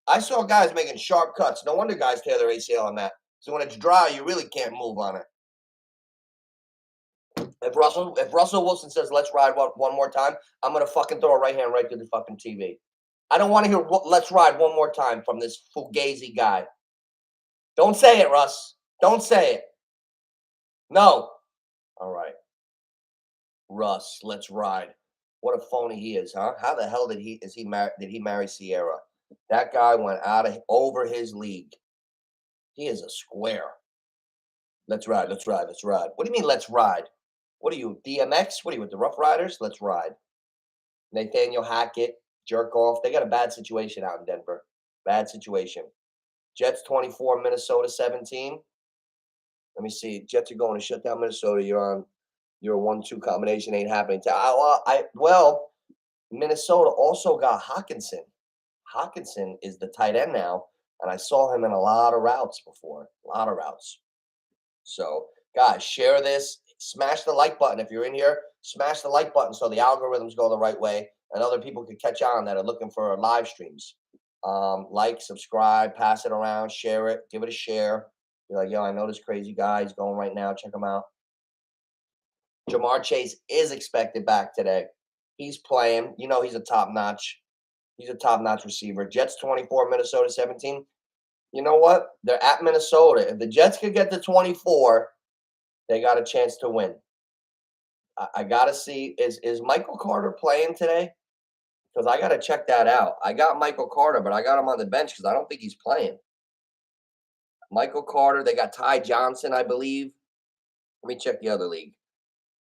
I saw guys making sharp cuts. No wonder guys tear their ACL on that. So when it's dry, you really can't move on it. If Russell Wilson says let's ride one more time, I'm gonna fucking throw a right hand right through the fucking TV. I don't want to hear let's ride one more time from this fugazi guy. Don't say it, Russ. Don't say it. No. All right. Russ, let's ride. What a phony he is, huh? How the hell did he marry Sierra? That guy went over his league. He is a square. Let's ride. What do you mean let's ride? What are you, DMX? What are you with the Rough Riders? Let's ride. Nathaniel Hackett, jerk off. They got a bad situation out in Denver. Bad situation. Jets 24, Minnesota 17. Let me see. Jets are going to shut down Minnesota. Your 1-2 combination ain't happening. Well, Minnesota also got Hawkinson. Hawkinson is the tight end now, and I saw him in a lot of routes before. A lot of routes. So, guys, share this. Smash the like button if you're in here. Smash the like button so the algorithms go the right way and other people can catch on that are looking for live streams. Like, subscribe, pass it around, share it, give it a share. Be like, yo, I know this crazy guy. He's going right now. Check him out. Jamar Chase is expected back today. He's playing. You know he's a top-notch. He's a top-notch receiver. Jets 24, Minnesota 17. You know what? They're at Minnesota. If the Jets could get to 24, they got a chance to win. I got to see, is Michael Carter playing today? Because I got to check that out. I got Michael Carter, but I got him on the bench because I don't think he's playing. Michael Carter, they got Ty Johnson, I believe. Let me check the other league.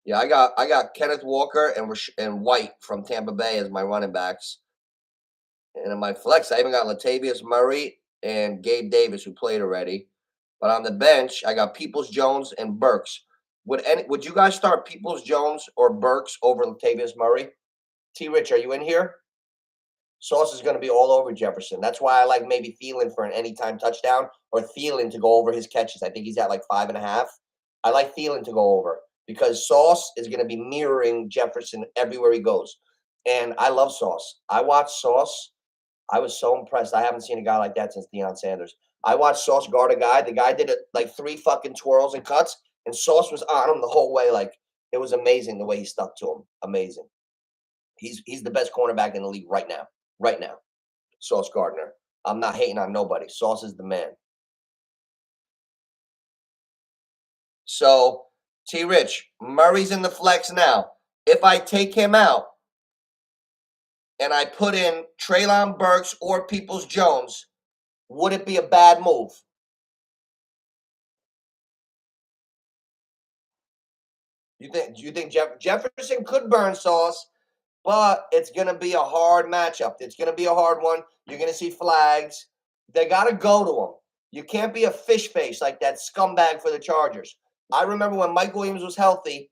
Yeah, I got Kenneth Walker and White from Tampa Bay as my running backs. And in my flex, I even got Latavius Murray and Gabe Davis, who played already. But on the bench, I got Peoples-Jones and Burks. Would you guys start Peoples-Jones or Burks over Latavius Murray? T. Rich, are you in here? Sauce is going to be all over Jefferson. That's why I like maybe Thielen for an anytime touchdown or Thielen to go over his catches. I think he's at like 5.5. I like Thielen to go over because Sauce is going to be mirroring Jefferson everywhere he goes. And I love Sauce. I watched Sauce. I was so impressed. I haven't seen a guy like that since Deion Sanders. I watched Sauce guard a guy. The guy did it like 3 fucking twirls and cuts, and Sauce was on him the whole way. Like, it was amazing the way he stuck to him. Amazing. He's the best cornerback in the league right now. Right now. Sauce Gardner. I'm not hating on nobody. Sauce is the man. So, T. Rich, Murray's in the flex now. If I take him out and I put in Treylon Burks or Peoples-Jones, would it be a bad move? Do you think Jefferson could burn Sauce, but it's going to be a hard matchup. It's going to be a hard one. You're going to see flags. They got to go to him. You can't be a fish face like that scumbag for the Chargers. I remember when Mike Williams was healthy,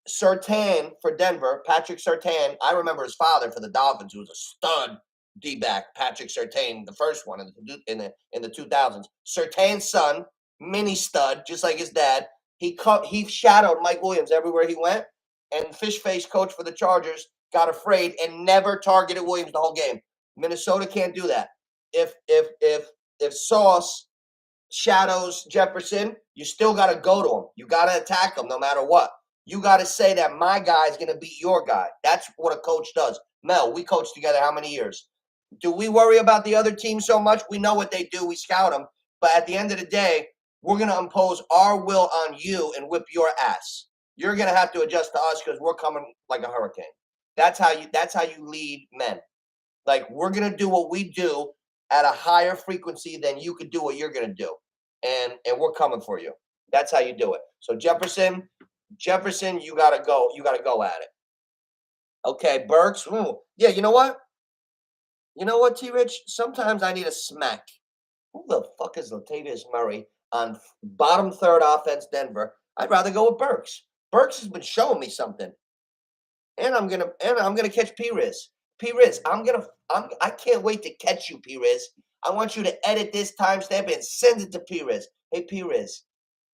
Surtain for Denver, Patrick Surtain. I remember his father for the Dolphins, who was a stud D-back, Patrick Surtain, the first one in the 2000s. Surtain's son, mini stud, just like his dad. He shadowed Mike Williams everywhere he went, and fish face coach for the Chargers got afraid and never targeted Williams the whole game. Minnesota can't do that. If Sauce shadows Jefferson, you still got to go to him. You got to attack him no matter what. You got to say that my guy is going to beat your guy. That's what a coach does. Mel, we coached together how many years? Do we worry about the other team so much? We know what they do. We scout them. But at the end of the day, we're going to impose our will on you and whip your ass. You're going to have to adjust to us because we're coming like a hurricane. That's how you lead men. Like, we're going to do what we do at a higher frequency than you could do what you're going to do. And we're coming for you. That's how you do it. So Jefferson, you got to go. You got to go at it. Okay, Burks. Ooh. Yeah, you know what? You know what, T. Rich? Sometimes I need a smack. Who the fuck is Latavius Murray on bottom third offense, Denver? I'd rather go with Burks. Burks has been showing me something. And I'm gonna catch P-Riz. P-Riz, I can't wait to catch you, P-Riz. I want you to edit this timestamp and send it to P-Riz. Hey, P-Riz,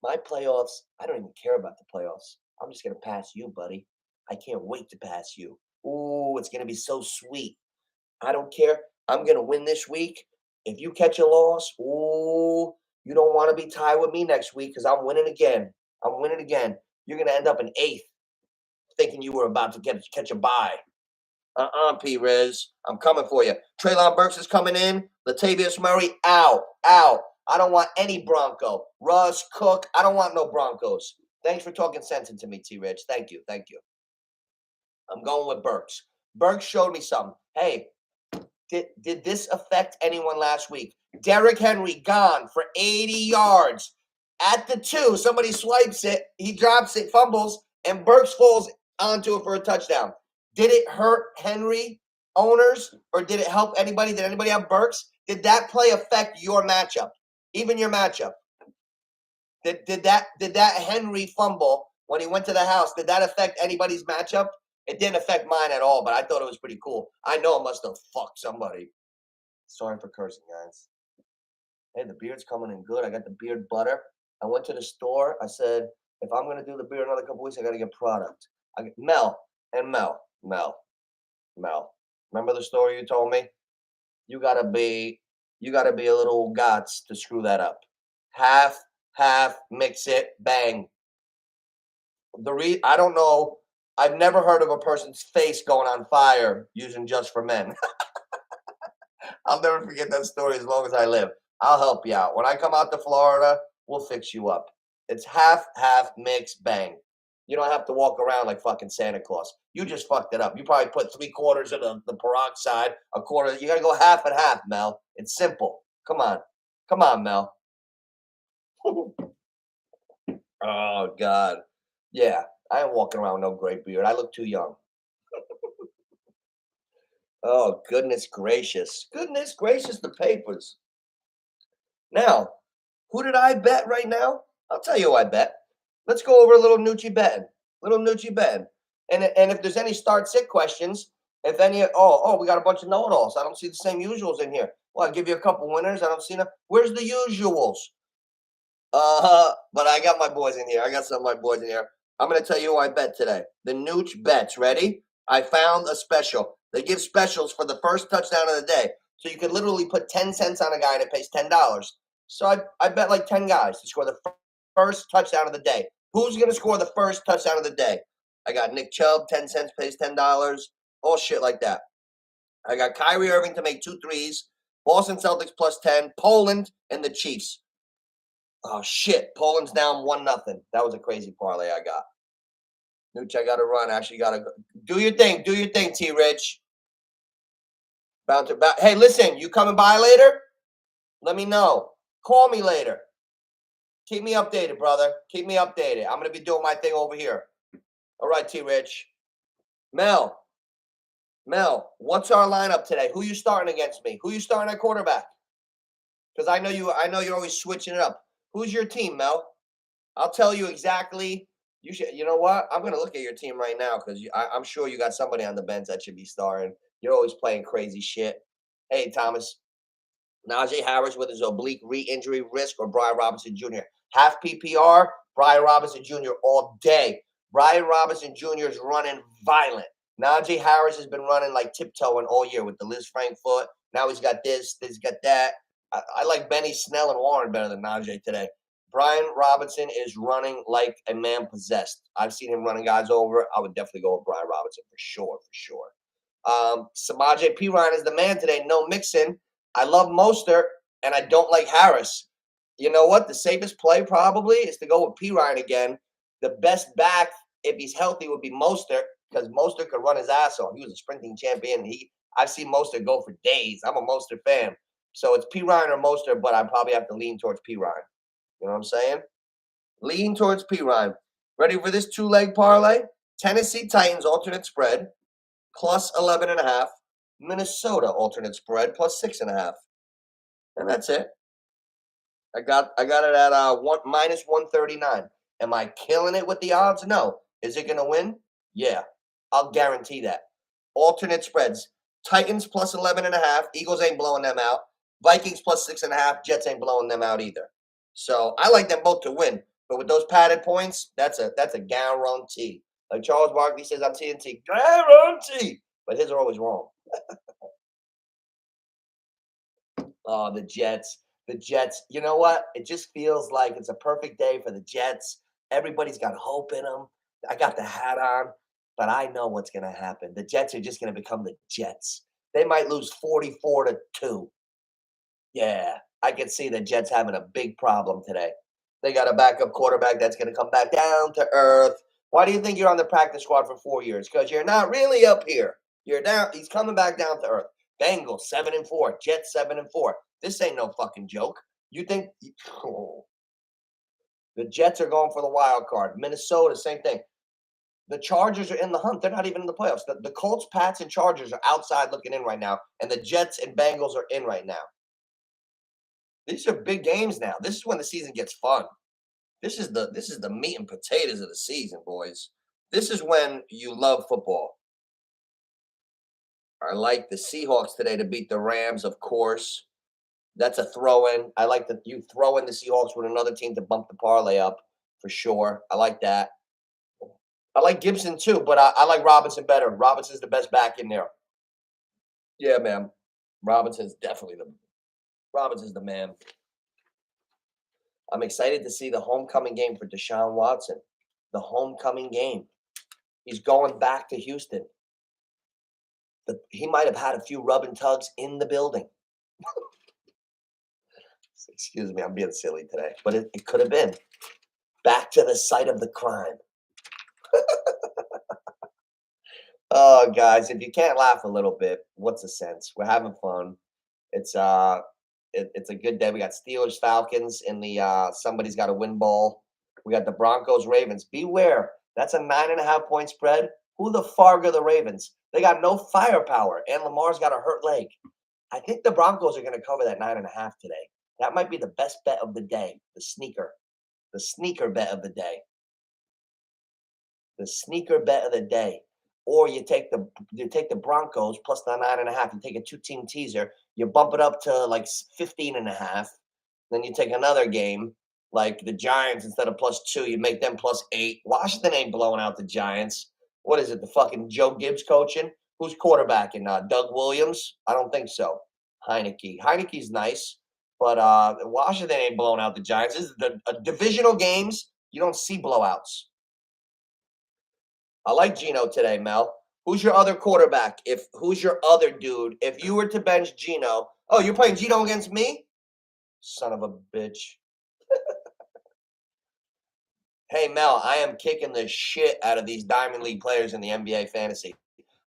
my playoffs, I don't even care about the playoffs. I'm just gonna pass you, buddy. I can't wait to pass you. Ooh, it's gonna be so sweet. I don't care. I'm gonna win this week. If you catch a loss, ooh, you don't want to be tied with me next week because I'm winning again. I'm winning again. You're gonna end up in 8th, thinking you were about to catch a bye. P-Riz. I'm coming for you. Treylon Burks is coming in. Latavius Murray, out. I don't want any Bronco. Russ, Cook, I don't want no Broncos. Thanks for talking sense into me, T-Rich. Thank you. I'm going with Burks. Burks showed me something. Hey, did this affect anyone last week? Derrick Henry gone for 80 yards. At the 2, somebody swipes it, he drops it, fumbles, and Burks falls onto it for a touchdown. Did it hurt Henry owners, or did it help anybody? Did anybody have Burks? Did that play affect your matchup? Even your matchup? Did that Henry fumble when he went to the house, did that affect anybody's matchup? It didn't affect mine at all, but I thought it was pretty cool. I know it must have fucked somebody. Sorry for cursing, guys. Hey, the beard's coming in good. I got the beard butter. I went to the store. I said, if I'm going to do the beard another couple weeks, I got to get product. Mel. Remember the story you told me? You got to be a little gots to screw that up. Half, mix it, bang. I don't know. I've never heard of a person's face going on fire using Just for Men. I'll never forget that story as long as I live. I'll help you out. When I come out to Florida, we'll fix you up. It's half, mix, bang. You don't have to walk around like fucking Santa Claus. You just fucked it up. You probably put 3/4 of the peroxide, a quarter. You got to go half and half, Mel. It's simple. Come on, Mel. Oh, God. Yeah, I ain't walking around with no gray beard. I look too young. Oh, goodness gracious. Goodness gracious, the papers. Now, who did I bet right now? I'll tell you who I bet. Let's go over a little NOOCH betting. And if there's any start sit questions, if any, we got a bunch of know-it-alls. I don't see the same usuals in here. Well, I'll give you a couple winners. I don't see enough. Where's the usuals? But I got my boys in here. I got some of my boys in here. I'm going to tell you who I bet today. The NOOCH bets. Ready? I found a special. They give specials for the first touchdown of the day. So you could literally put 10 cents on a guy and it pays $10. So I bet like 10 guys to score the first touchdown of the day. Who's going to score the first touchdown of the day? I got Nick Chubb, 10 cents pays $10. All shit like that. I got Kyrie Irving to make 2 threes. Boston Celtics plus 10. Poland and the Chiefs. Oh, shit. Poland's down 1-0. That was a crazy parlay I got. NOOCH, I got to run. Actually, got to go. Do your thing, T-Rich. Hey, listen, you coming by later? Let me know. Call me later. Keep me updated, brother. Keep me updated. I'm going to be doing my thing over here. All right, T-Rich. Mel, what's our lineup today? Who you starting against me? Who you starting at quarterback? Because I know you're always switching it up. Who's your team, Mel? I'll tell you exactly. You know what? I'm going to look at your team right now because I'm sure you got somebody on the bench that should be starting. You're always playing crazy shit. Hey, Thomas. Najee Harris with his oblique re-injury risk or Brian Robinson Jr. Half PPR, Brian Robinson Jr. all day. Brian Robinson Jr. is running violent. Najee Harris has been running like tiptoeing all year with the Liz Frank foot. Now he's got this, he's got that. I like Benny Snell and Warren better than Najee today. Brian Robinson is running like a man possessed. I've seen him running guys over. I would definitely go with Brian Robinson for sure. Samaje Perine is the man today. No Mixon. I love Mostert, and I don't like Harris. You know what? The safest play probably is to go with Perine again. The best back, if he's healthy, would be Mostert because Mostert could run his ass off. He was a sprinting champion. I've seen Mostert go for days. I'm a Mostert fan. So it's Perine or Mostert, but I probably have to lean towards Perine. You know what I'm saying? Lean towards Perine. Ready for this 2-leg parlay? Tennessee Titans alternate spread plus 11.5. Minnesota alternate spread plus 6.5. And that's it. I got it at -139. Am I killing it with the odds? No. Is it gonna win? Yeah, I'll guarantee that. Alternate spreads: Titans plus 11.5. Eagles ain't blowing them out. Vikings plus 6.5. Jets ain't blowing them out either. So I like them both to win. But with those padded points, that's a guarantee. Like Charles Barkley says on TNT, guarantee. But his are always wrong. Oh, the Jets. The Jets. You know what? It just feels like it's a perfect day for the Jets. Everybody's got hope in them. I got the hat on, but I know what's going to happen. The Jets are just going to become the Jets. They might lose 44-2. Yeah, I can see the Jets having a big problem today. They got a backup quarterback that's going to come back down to earth. Why do you think you're on the practice squad for 4 years? Because you're not really up here. You're down. He's coming back down to earth. Bengals 7-4. Jets 7-4. This ain't no fucking joke. You think the Jets are going for the wild card? Minnesota, same thing. The Chargers are in the hunt. They're not even in the playoffs. The Colts, Pats, and Chargers are outside looking in right now, and the Jets and Bengals are in right now. These are big games now. This is when the season gets fun. This is the meat and potatoes of the season, boys. This is when you love football. I like the Seahawks today to beat the Rams, of course. That's a throw-in. I like that you throw in the Seahawks with another team to bump the parlay up for sure. I like that. I like Gibson too, but I like Robinson better. Robinson's the best back in there. Yeah, man. Robinson's the man. I'm excited to see the homecoming game for Deshaun Watson. The homecoming game. He's going back to Houston. He might have had a few rub and tugs in the building. Excuse me, I'm being silly today, but it could have been. Back to the site of the crime. Oh, guys, if you can't laugh a little bit, what's the sense? We're having fun. It's a good day. We got Steelers, Falcons in the somebody's got a win ball. We got the Broncos, Ravens. Beware. That's a 9.5 point spread. Who the farg are the Ravens? They got no firepower, and Lamar's got a hurt leg. I think the Broncos are going to cover that 9.5 today. That might be the best bet of the day. The sneaker bet of the day. The sneaker bet of the day. Or you take the Broncos plus the 9.5. You take a 2-team teaser. You bump it up to like 15.5. Then you take another game like the Giants instead of +2. You make them +8. Washington ain't blowing out the Giants. What is it? The fucking Joe Gibbs coaching? Who's quarterbacking? Doug Williams? I don't think so. Heineke. Heineke's nice, but Washington ain't blowing out the Giants. This is the divisional games. You don't see blowouts. I like Geno today, Mel. Who's your other quarterback? Who's your other dude? If you were to bench Geno, oh, you're playing Geno against me? Son of a bitch. Hey, Mel, I am kicking the shit out of these Diamond League players in the NBA fantasy.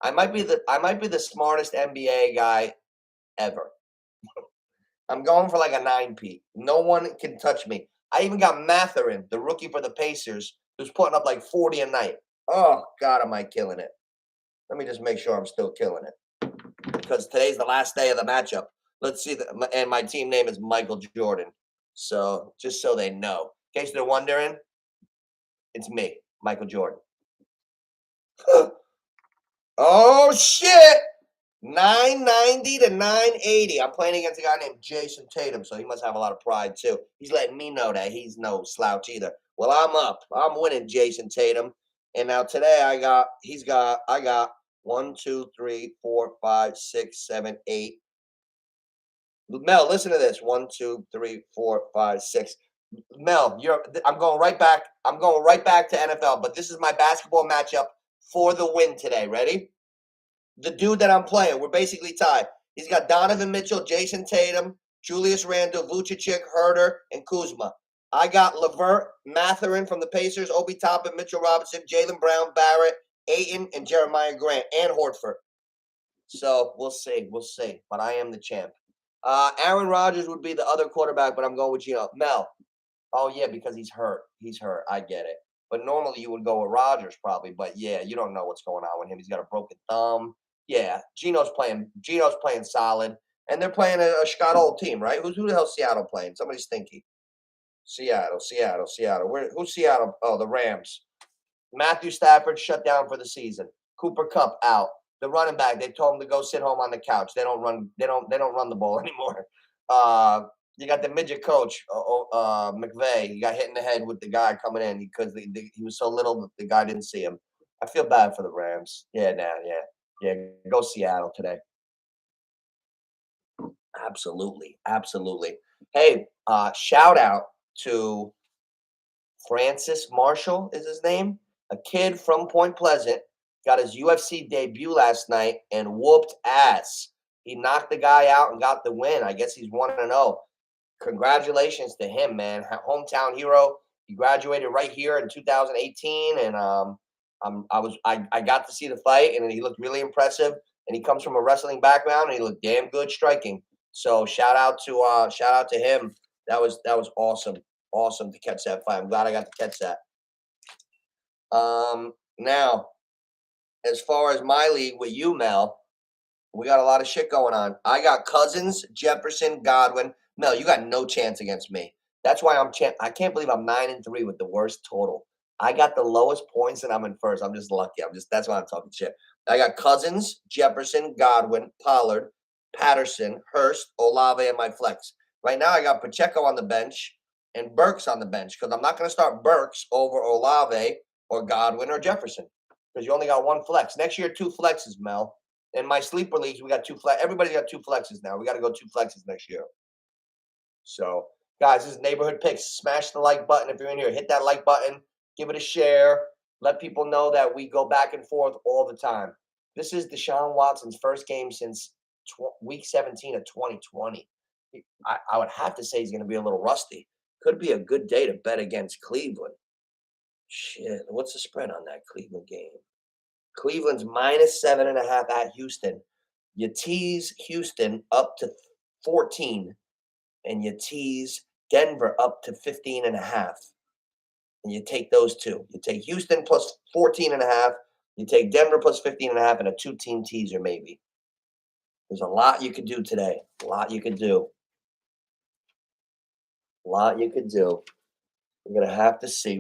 I might be the smartest NBA guy ever. I'm going for like a 9P. No one can touch me. I even got Matherin, the rookie for the Pacers, who's putting up like 40 a night. Oh, God, am I killing it. Let me just make sure I'm still killing it. Because today's the last day of the matchup. Let's see. And my team name is Michael Jordan. So, just so they know. In case they're wondering, it's me, Michael Jordan. Oh, shit. 990 to 980. I'm playing against a guy named Jason Tatum, so he must have a lot of pride, too. He's letting me know that he's no slouch either. Well, I'm up. I'm winning, Jason Tatum. And now today I got 1, 2, 3, 4, 5, 6, 7, 8. Mel, listen to this. 1, 2, 3, 4, 5, 6. Mel, I'm going right back. I'm going right back to NFL, but this is my basketball matchup for the win today. Ready? The dude that I'm playing, we're basically tied. He's got Donovan Mitchell, Jason Tatum, Julius Randle, Vucevic, Herter, and Kuzma. I got Levert, Matherin from the Pacers, Obi Toppin, Mitchell Robinson, Jaylen Brown, Barrett, Ayton, and Jeremiah Grant, and Horford. So we'll see. But I am the champ. Aaron Rodgers would be the other quarterback, but I'm going with Geno. Mel. Oh, yeah, because he's hurt. I get it. But normally you would go with Rodgers probably. But, yeah, you don't know what's going on with him. He's got a broken thumb. Yeah, Geno's playing solid. And they're playing a Scott Old team, right? Who the hell's Seattle playing? Somebody stinky. Seattle. Who's Seattle? Oh, the Rams. Matthew Stafford shut down for the season. Cooper Kupp out. The running back, they told him to go sit home on the couch. They don't run. They don't run the ball anymore. You got the midget coach, McVay. He got hit in the head with the guy coming in because he was so little that the guy didn't see him. I feel bad for the Rams. Yeah. Go Seattle today. Absolutely. Hey, shout out to Francis Marshall is his name, a kid from Point Pleasant, got his UFC debut last night and whooped ass. He knocked the guy out and got the win. I guess he's 1-0. Congratulations to him, man. Hometown hero. He graduated right here in 2018, and I got to see the fight, and he looked really impressive. And he comes from a wrestling background, and he looked damn good striking. So shout out to him. That was awesome. Awesome to catch that fight. I'm glad I got to catch that. Now, as far as my league with you, Mel, we got a lot of shit going on. I got Cousins, Jefferson, Godwin. Mel, you got no chance against me. That's why I can't believe I'm 9-3 with the worst total. I got the lowest points and I'm in first. I'm just lucky. That's why I'm talking shit. I got Cousins, Jefferson, Godwin, Pollard, Patterson, Hurst, Olave, and my flex. Right now I got Pacheco on the bench and Burks on the bench because I'm not going to start Burks over Olave or Godwin or Jefferson because you only got one flex. Next year, 2 flexes, Mel. In my sleeper leagues, we got 2 flex. Everybody's got 2 flexes now. We got to go 2 flexes next year. So, guys, this is Neighborhood Picks. Smash the like button if you're in here. Hit that like button. Give it a share. Let people know that we go back and forth all the time. This is Deshaun Watson's first game since week 17 of 2020. I would have to say he's going to be a little rusty. Could be a good day to bet against Cleveland. Shit, what's the spread on that Cleveland game? Cleveland's -7.5 at Houston. You tease Houston up to 14, and you tease Denver up to 15.5. And you take those two. You take Houston plus 14.5. You take Denver plus 15.5 and a 2-team teaser, maybe. There's a lot you could do today. A lot you could do. We're going to have to see.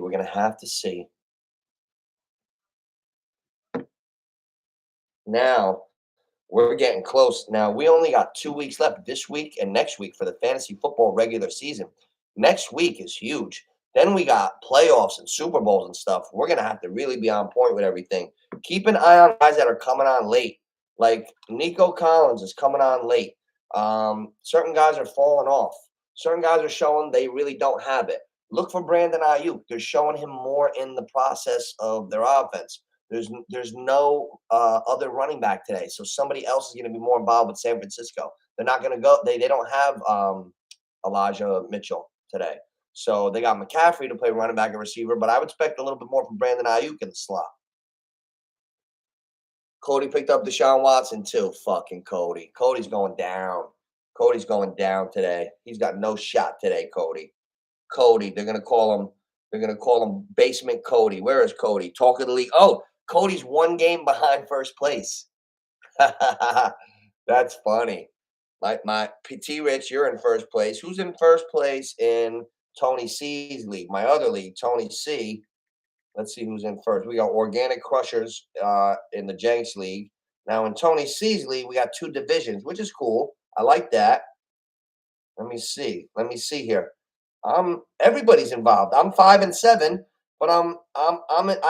Now, we're getting close. Now, we only got 2 weeks left this week and next week for the fantasy football regular season. Next week is huge. Then we got playoffs and Super Bowls and stuff. We're going to have to really be on point with everything. Keep an eye on guys that are coming on late. Like Nico Collins is coming on late. Certain guys are falling off. Certain guys are showing they really don't have it. Look for Brandon Ayuk. They're showing him more in the process of their offense. There's no other running back today, so somebody else is going to be more involved with San Francisco. They're not going to go. They don't have Elijah Mitchell today, so they got McCaffrey to play running back and receiver. But I would expect a little bit more from Brandon Ayuk in the slot. Cody picked up Deshaun Watson too. Fucking Cody. Cody's going down. Cody's going down today. He's got no shot today, Cody. They're gonna call him Basement Cody. Where is Cody? Talk of the league. Oh, Cody's 1 game behind first place. That's funny. Like my T Rich, you're in first place. Who's in first place in Tony C's league? My other league, Tony C. Let's see who's in first. We got Organic Crushers in the Jenks League. Now in Tony C's league, we got 2 divisions, which is cool. I like that. Let me see here. Everybody's involved. I'm 5-7, but I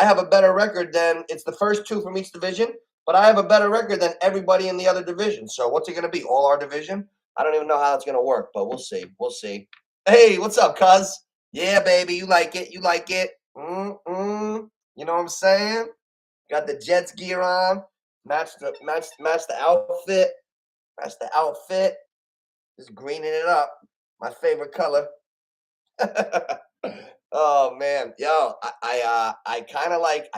have a better record than it's the first 2 from each division, but I have a better record than everybody in the other division. So what's it going to be? All our division? I don't even know how it's going to work, but we'll see. Hey, what's up, cuz? Yeah, baby, you like it. You know what I'm saying? Got the Jets gear on. Match the outfit. Just greening it up. My favorite color. Oh man, yo, I kind of like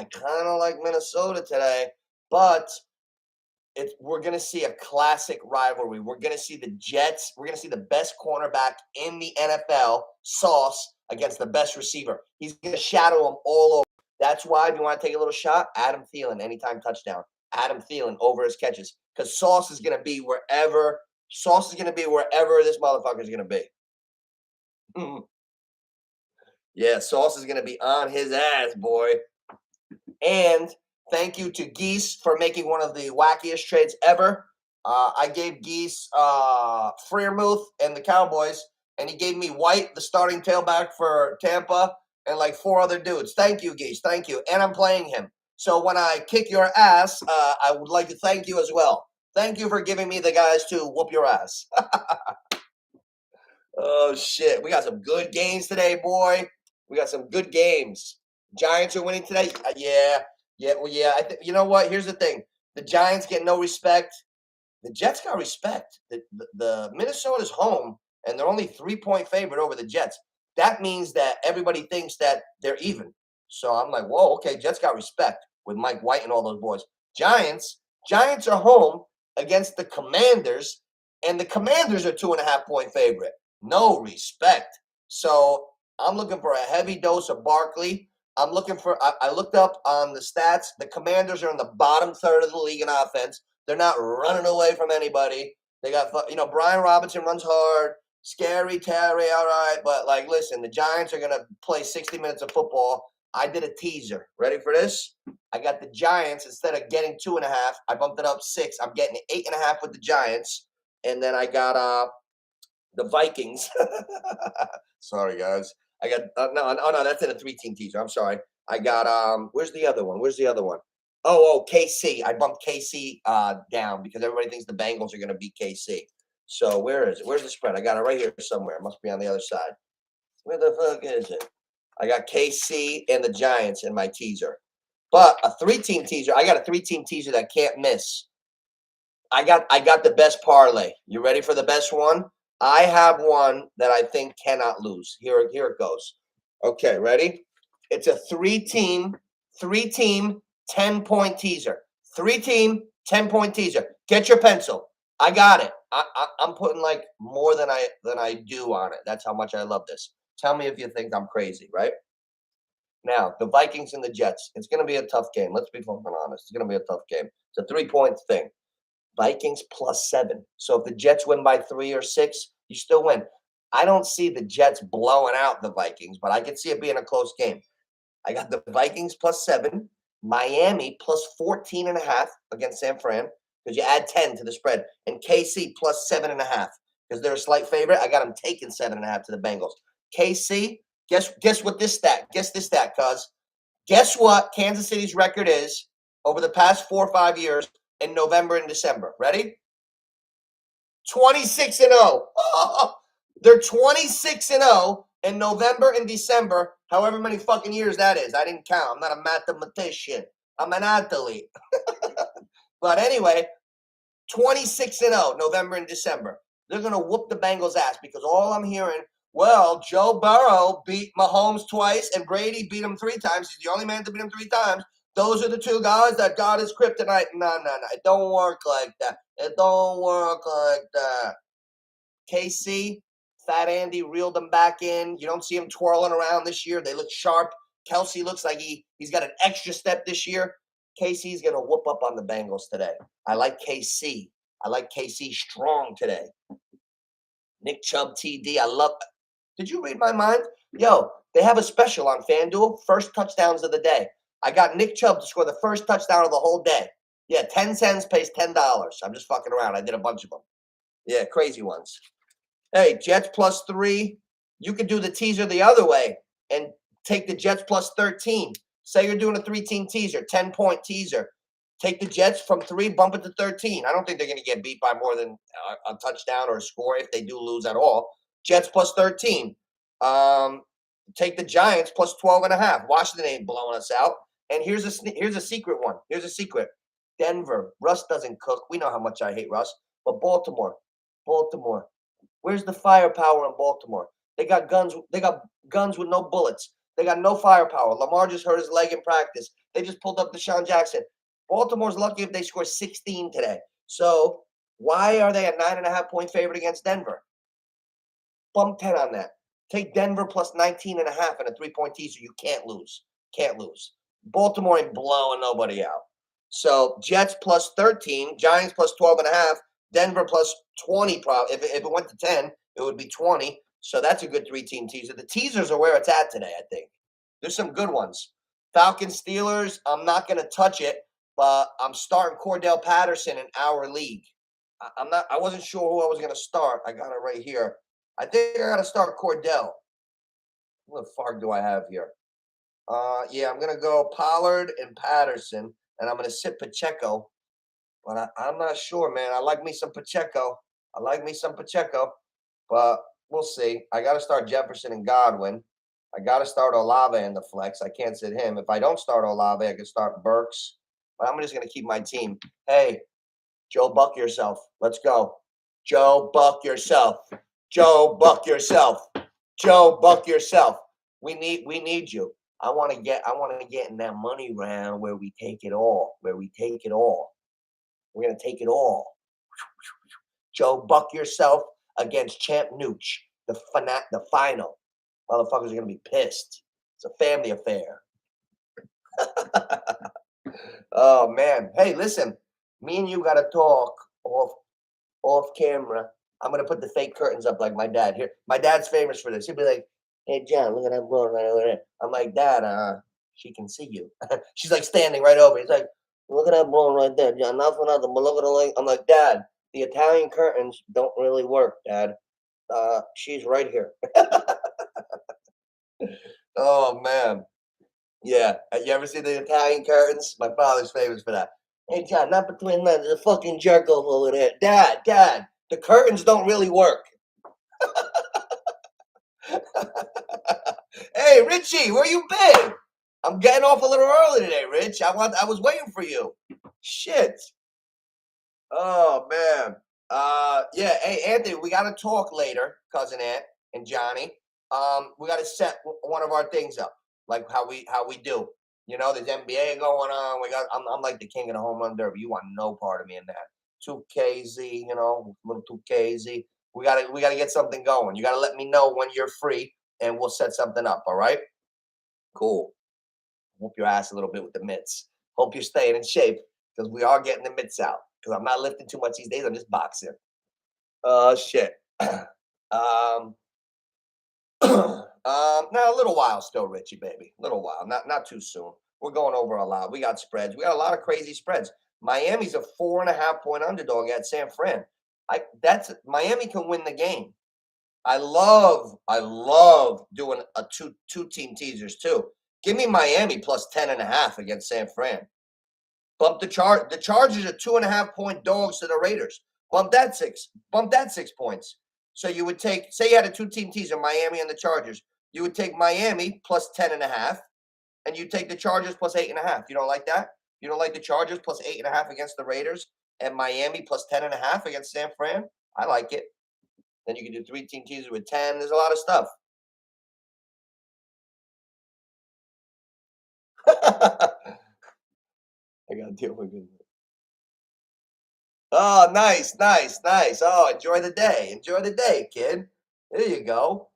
Minnesota today, but we're gonna see a classic rivalry. We're gonna see the Jets. We're gonna see the best cornerback in the NFL, Sauce, against the best receiver. He's gonna shadow them all over. That's why if you want to take a little shot, Adam Thielen, anytime touchdown. Adam Thielen over his catches, because Sauce is gonna be wherever. Sauce is gonna be wherever this motherfucker is gonna be. Yeah, Sauce is going to be on his ass, boy. And thank you to Geese for making one of the wackiest trades ever. I gave Geese Freiermuth and the Cowboys, and he gave me White, the starting tailback for Tampa, and like 4 other dudes. Thank you, Geese. Thank you. And I'm playing him. So when I kick your ass, I would like to thank you as well. Thank you for giving me the guys to whoop your ass. Oh, shit. We got some good games today, boy. We got some good games. Giants are winning today. Yeah. Well, yeah. You know what? Here's the thing. The Giants get no respect. The Jets got respect. The Minnesota's home, and they're only 3-point favorite over the Jets. That means that everybody thinks that they're even. So I'm like, whoa, okay, Jets got respect with Mike White and all those boys. Giants are home against the Commanders, and the Commanders are 2.5-point favorite. No respect. So I'm looking for a heavy dose of Barkley. I'm looking for. I looked up on the stats. The Commanders are in the bottom third of the league in offense. They're not running away from anybody. They got, Brian Robinson runs hard. Scary Terry, all right. But, listen, the Giants are going to play 60 minutes of football. I did a teaser. Ready for this? I got the Giants. Instead of getting 2.5, I bumped it up 6. I'm getting 8.5 with the Giants. And then I got the Vikings. Sorry, guys. I got no, that's in a 3-team teaser. I'm sorry. I got where's the other one? Oh, KC. I bumped KC down because everybody thinks the Bengals are going to beat KC. So where is it? Where's the spread? I got it right here somewhere. It must be on the other side. Where the fuck is it? I got KC and the Giants in my teaser. But a 3-team teaser. I got a 3-team teaser that can't miss. I got the best parlay. You ready for the best one? I have one that I think cannot lose. Here it goes. Okay, ready? It's a 3-team 10-point teaser. 3-team 10-point teaser. Get your pencil. I got it. I'm putting like more than I do on it. That's how much I love this. Tell me if you think I'm crazy, right? Now, the Vikings and the Jets. It's going to be a tough game. Let's be fucking honest. It's going to be a tough game. It's a 3-point thing. Vikings +7. So if the Jets win by 3 or 6, you still win. I don't see the Jets blowing out the Vikings, but I could see it being a close game. I got the Vikings +7, Miami +14.5 against San Fran, because you add 10 to the spread, and KC +7.5 because they're a slight favorite. I got them taking 7.5 to the Bengals. KC, guess what this stat? Guess this stat, cuz. Guess what Kansas City's record is over the past 4 or 5 years in November and December. Ready? 26-0. Oh, they're 26-0 in November and December, however many fucking years that is. I didn't count. I'm not a mathematician. I'm an athlete. But anyway, 26-0 November and December. They're going to whoop the Bengals' ass because all I'm hearing, well, Joe Burrow beat Mahomes twice and Brady beat him 3 times. He's the only man to beat him 3 times. Those are the 2 guys that got his kryptonite. No. It don't work like that. It don't work like that. KC, Fat Andy reeled them back in. You don't see him twirling around this year. They look sharp. Kelsey looks like he's got an extra step this year. KC's going to whoop up on the Bengals today. I like KC. I like KC strong today. Nick Chubb TD. I love it. Did you read my mind? Yo, they have a special on FanDuel. First touchdowns of the day. I got Nick Chubb to score the first touchdown of the whole day. Yeah, 10 cents pays $10. I'm just fucking around. I did a bunch of them. Yeah, crazy ones. Hey, Jets +3. You could do the teaser the other way and take the Jets +13. Say you're doing a 3-team teaser, 10-point teaser. Take the Jets from 3, bump it to 13. I don't think they're going to get beat by more than a touchdown or a score if they do lose at all. Jets +13. Take the Giants +12.5. Washington ain't blowing us out. And here's a secret one. Here's a secret. Denver. Russ doesn't cook. We know how much I hate Russ. But Baltimore. Where's the firepower in Baltimore? They got guns. They got guns with no bullets. They got no firepower. Lamar just hurt his leg in practice. They just pulled up Deshaun Jackson. Baltimore's lucky if they score 16 today. So why are they a 9.5-point favorite against Denver? Bump 10 on that. Take Denver +19.5 in a 3-point teaser. You can't lose. Baltimore ain't blowing nobody out. So Jets +13, Giants +12.5, Denver +20. Probably if it went to 10, it would be 20. So that's a good 3-team teaser. The teasers are where it's at today, I think. There's some good ones. Falcons, Steelers, I'm not going to touch it, but I'm starting Cordell Patterson in our league. I wasn't sure who I was going to start. I got it right here. I think I got to start Cordell. What the fuck do I have here? Yeah, I'm going to go Pollard and Patterson, and I'm going to sit Pacheco. But I'm not sure, man. I like me some Pacheco. But we'll see. I got to start Jefferson and Godwin. I got to start Olave in the flex. I can't sit him. If I don't start Olave, I can start Burks. But I'm just going to keep my team. Hey, Joe, buck yourself. Let's go. Joe, buck yourself. Joe, buck yourself. Joe, buck yourself. We need you. I want to get in that money round where we take it all. We're going to take it all. Joe, buck yourself against Champ Nooch. The final. Motherfuckers are going to be pissed. It's a family affair. Oh, man. Hey, listen. Me and you got to talk off camera. I'm going to put the fake curtains up like my dad. Here, my dad's famous for this. He'll be like, hey, John, look at that blonde right over there. I'm like, Dad, she can see you. She's like standing right over. He's like, look at that blonde right there, John. Not for nothing, but look at the link. I'm like, Dad, the Italian curtains don't really work, Dad. She's right here. Oh, man. Yeah. You ever see the Italian curtains? My father's famous for that. Hey, John, not between lines. There's a fucking jerk over there. Dad, the curtains don't really work. Hey, Richie, where you been? I'm getting off a little early today, Rich. I was waiting for you. Shit. Oh, man. Yeah. Hey, Anthony, we got to talk later, cousin Ant and Johnny. We got to set one of our things up, like how we do. You know, there's NBA going on. I'm like the king of the home run derby. You want no part of me in that. 2KZ, you know, little 2KZ. We gotta get something going. You gotta let me know when you're free, and we'll set something up. All right? Cool. Whoop your ass a little bit with the mitts. Hope you're staying in shape because we are getting the mitts out. Because I'm not lifting too much these days. I'm just boxing. Shit. Now a little while still, Richie, baby. A little while. Not too soon. We're going over a lot. We got spreads. We got a lot of crazy spreads. Miami's a 4.5-point underdog at San Fran. Miami can win the game. I love doing a two-team teasers too. Give me Miami plus 10.5 against San Fran. Bump the Chargers are 2.5-point dogs to the Raiders. Bump that 6 points. So you would take, say you had a two-team teaser, Miami and the Chargers. You would take Miami plus 10.5, and you take the Chargers plus 8.5. You don't like that? You don't like the Chargers plus 8.5 against the Raiders and Miami plus 10.5 against San Fran? I like it. Then you can do 3-team teaser with 10. There's a lot of stuff. I got to deal with it. Oh, nice. Oh, enjoy the day, kid. There you go.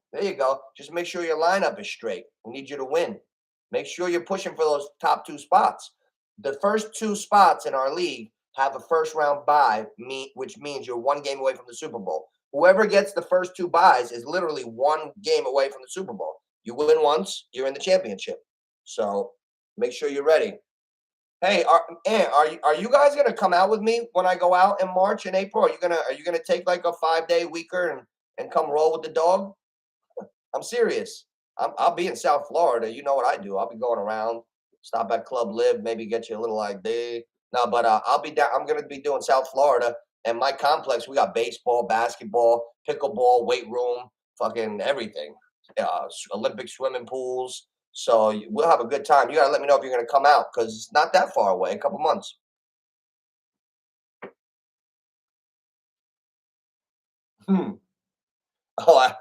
Just make sure your lineup is straight. We need you to win. Make sure you're pushing for those top 2 spots. The first 2 spots in our league have a first-round bye, which means you're 1 game away from the Super Bowl. Whoever gets the first 2 buys is literally 1 game away from the Super Bowl. You win once, you're in the championship. So make sure you're ready. Hey, are you guys gonna come out with me when I go out in March and April? Are you gonna take like a 5-day weeker and come roll with the dog? I'm serious. I'll be in South Florida. You know what I do. I'll be going around, stop at Club Live, maybe get you a little ID. No, but I'll be down. I'm gonna be doing South Florida, and my complex. We got baseball, basketball, pickleball, weight room, fucking everything. Olympic swimming pools. So we'll have a good time. You gotta let me know if you're gonna come out because it's not that far away. A couple months. Oh,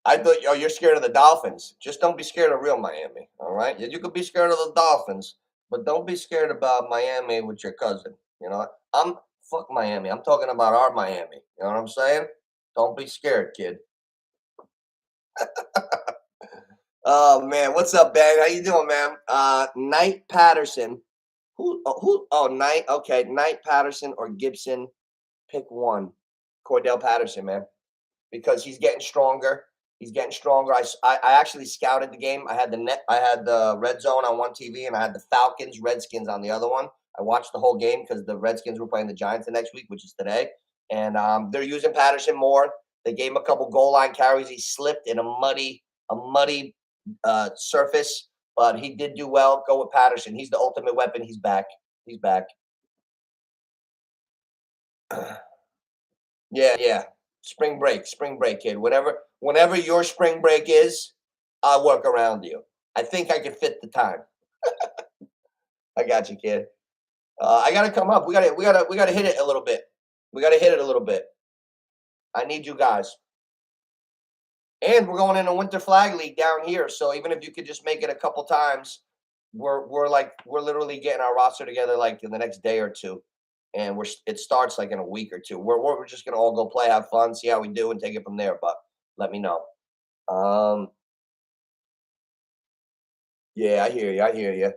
I thought, oh, you're scared of the Dolphins. Just don't be scared of real Miami. All right. You could be scared of the Dolphins, but don't be scared about Miami with your cousin. You know, fuck Miami. I'm talking about our Miami. You know what I'm saying? Don't be scared, kid. Oh man, what's up, Bang? How you doing, man? Knight Patterson. Who? Oh, Knight. Okay, Knight Patterson or Gibson. Pick one. Cordell Patterson, man, because he's getting stronger. He's getting stronger. I actually scouted the game. I had the red zone on one TV, and I had the Falcons Redskins on the other one. I watched the whole game because the Redskins were playing the Giants the next week, which is today, and they're using Patterson more. They gave him a couple goal line carries. He slipped in a muddy surface, but he did do well. Go with Patterson. He's the ultimate weapon. He's back. He's back. Yeah, yeah. Spring break, kid. Whenever your spring break is, I'll work around you. I think I can fit the time. I got you, kid. I gotta come up. We gotta hit it a little bit. We gotta hit it a little bit. I need you guys. And we're going in a winter flag league down here. So even if you could just make it a couple times, we're literally getting our roster together like in the next day or two. And it starts like in a week or two. We're just gonna all go play, have fun, see how we do, and take it from there. But let me know. Um, yeah, I hear you. I hear you.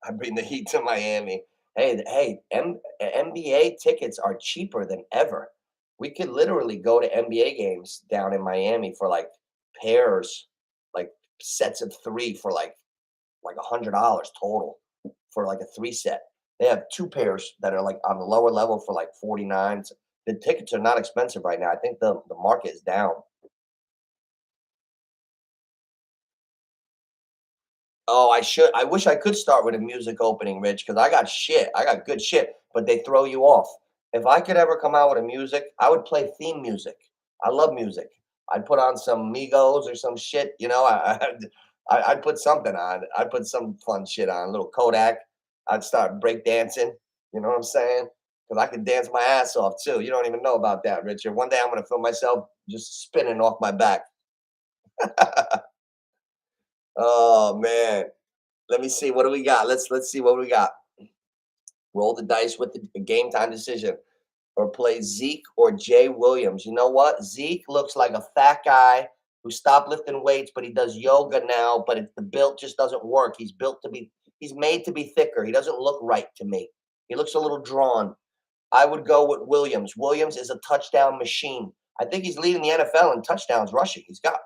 I bring the heat to Miami. Hey, NBA tickets are cheaper than ever. We could literally go to NBA games down in Miami for like pairs, like sets of three for like $100 total for like a three set. They have two pairs that are like on the lower level for like 49. The tickets are not expensive right now. I think the market is down. Oh, I should. I wish I could start with a music opening, Rich, because I got shit. I got good shit, but they throw you off. If I could ever come out with a music, I would play theme music. I love music. I'd put on some Migos or some shit. I'd put something on. I'd put some fun shit on. A little Kodak. I'd start break dancing. You know what I'm saying? Because I could dance my ass off too. You don't even know about that, Richard. One day I'm gonna film myself just spinning off my back. Oh man. Let me see. What do we got? Let's see what we got. Roll the dice with the game time decision, or play Zeke or Jay Williams. You know what? Zeke looks like a fat guy who stopped lifting weights, but he does yoga now. But the build just doesn't work. He's built to be. He's made to be thicker. He doesn't look right to me. He looks a little drawn. I would go with Williams. Williams is a touchdown machine. I think he's leading the NFL in touchdowns rushing. He's got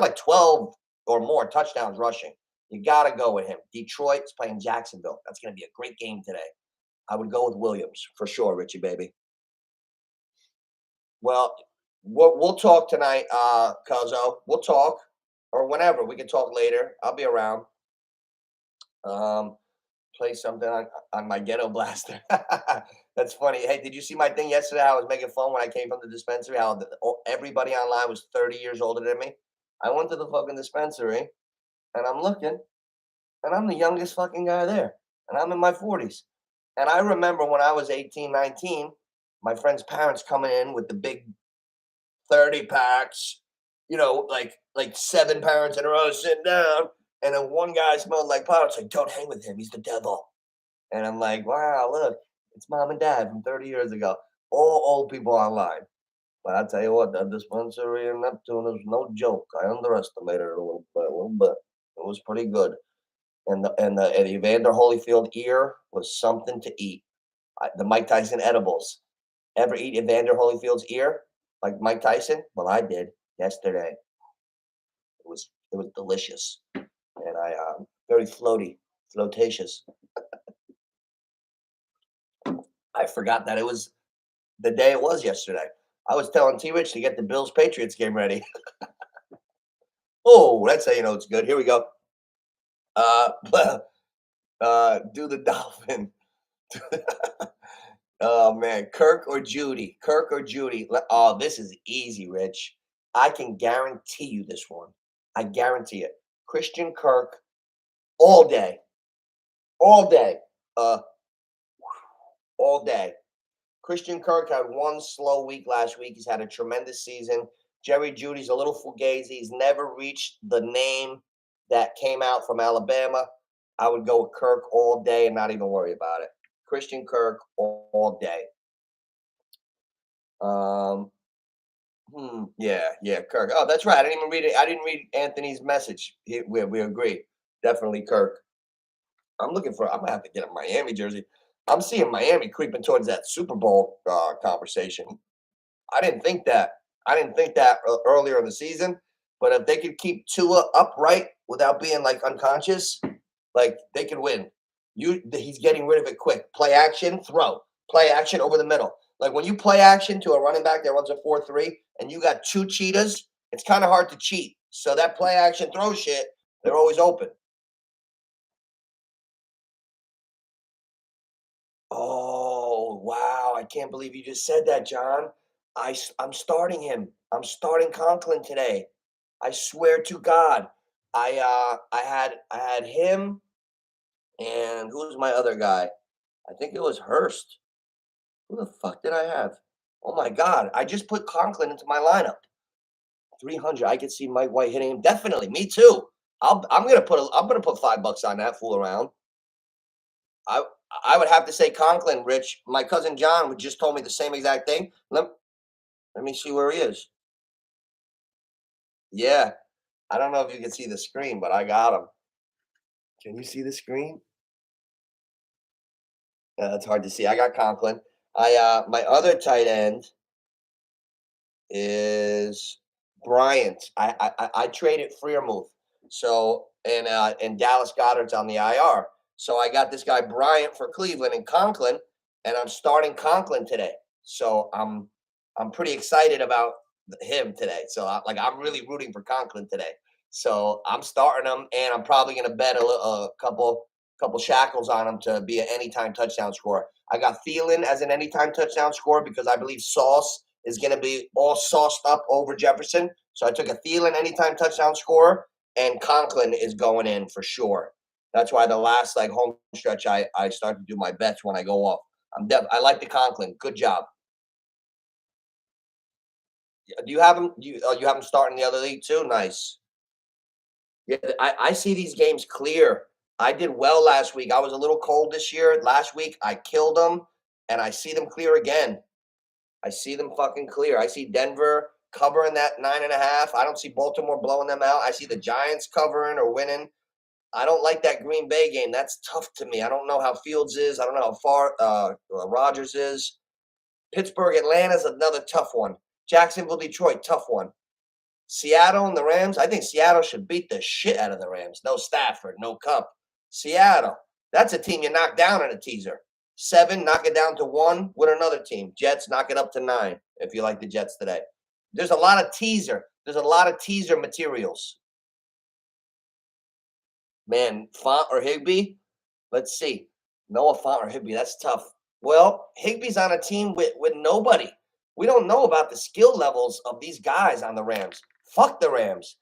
like 12 or more touchdowns rushing. You got to go with him. Detroit's playing Jacksonville. That's going to be a great game today. I would go with Williams for sure, Richie baby. Well, we'll talk tonight, Cuzzo. We'll talk, or whenever. We can talk later. I'll be around. Um, Play something on my ghetto blaster. That's funny. Hey, did you see my thing yesterday? I was making fun when I came from the dispensary. How everybody online was 30 years older than me. I went to the fucking dispensary, and I'm looking, and I'm the youngest fucking guy there, and I'm in my 40s. And I remember when I was 18, 19, my friends' parents coming in with the big 30 packs, like seven parents in a row sitting down. And then one guy smelled like pot. It's like, don't hang with him. He's the devil. And I'm like, wow, look, it's mom and dad from 30 years ago. All old people online. But I tell you what, that dispensary in Neptune is no joke. I underestimated it a little bit, a little bit. It was pretty good. And the Evander Holyfield ear was something to eat. The Mike Tyson edibles. Ever eat Evander Holyfield's ear like Mike Tyson? Well, I did yesterday. It was delicious, and I very floatatious. I forgot that it was the day it was yesterday. I was telling T Rich to get the Bills Patriots game ready. Oh, that's how you know it's good. Here we go. Uh, do the Dolphin. Oh man, Kirk or Judy? Kirk or Judy? Oh, this is easy, Rich. I can guarantee you this one. I guarantee it. Christian Kirk all day, all day, uh, all day. Christian Kirk had one slow week last week. He's had a tremendous season. Jerry Judy's a little fugazi. He's never reached the name that came out from Alabama. I would go with Kirk all day and not even worry about it. Christian Kirk all day. Um, yeah, Kirk. Oh, that's right. I didn't even read it. I didn't read Anthony's message. We agree. Definitely Kirk. I'm gonna have to get a Miami jersey. I'm seeing Miami creeping towards that Super Bowl conversation. I didn't think that. I didn't think that earlier in the season, but if they could keep Tua upright without being like unconscious, like they could win. He's getting rid of it quick. Play action, throw. Play action over the middle. Like when you play action to a running back that runs a 4-3 and you got two cheetahs, it's kind of hard to cheat. So that play action throw shit, they're always open. Oh, wow. I can't believe you just said that, John. I'm starting him. I'm starting Conklin today. I swear to God. I had him and who was my other guy? I think it was Hurst. Who the fuck did I have? Oh my God. I just put Conklin into my lineup. 300. I could see Mike White hitting him. Definitely. Me too. I'm gonna put $5 on that fool around. I I would have to say Conklin, Rich. My cousin John would just told me the same exact thing. Let me see where he is. Yeah. I don't know if you can see the screen, but I got him. Can you see the screen? Yeah, that's hard to see. I got Conklin. My other tight end is Bryant. I traded Freermuth. So and Dallas Goddard's on the IR. So I got this guy Bryant for Cleveland and Conklin, and I'm starting Conklin today. So I'm pretty excited about him today. So I'm really rooting for Conklin today. So I'm starting him, and I'm probably going to bet a couple shackles on him to be an anytime touchdown scorer. I got Thielen as an anytime touchdown scorer because I believe Sauce is going to be all sauced up over Jefferson. So I took a Thielen anytime touchdown scorer, and Conklin is going in for sure. That's why the last like home stretch, I start to do my bets when I go off. I like the Conklin. Good job. Do you have him? You have him starting the other league too? Nice. Yeah, I see these games clear. I did well last week. I was a little cold this year. Last week I killed them, and I see them clear again. I see them fucking clear. I see Denver covering that 9.5. I don't see Baltimore blowing them out. I see the Giants covering or winning. I don't like that Green Bay game. That's tough to me. I don't know how Fields is. I don't know how far Rodgers is. Pittsburgh, Atlanta's another tough one. Jacksonville, Detroit, tough one. Seattle and the Rams. I think Seattle should beat the shit out of the Rams. No Stafford, no Cup. Seattle. That's a team you knock down in a teaser. 7, knock it down to 1 with another team. Jets, knock it up to 9 if you like the Jets today. There's a lot of teaser. There's a lot of teaser materials. Man, Font or Higby? Let's see. Noah Font or Higby. That's tough. Well, Higby's on a team with nobody. We don't know about the skill levels of these guys on the Rams. Fuck the Rams.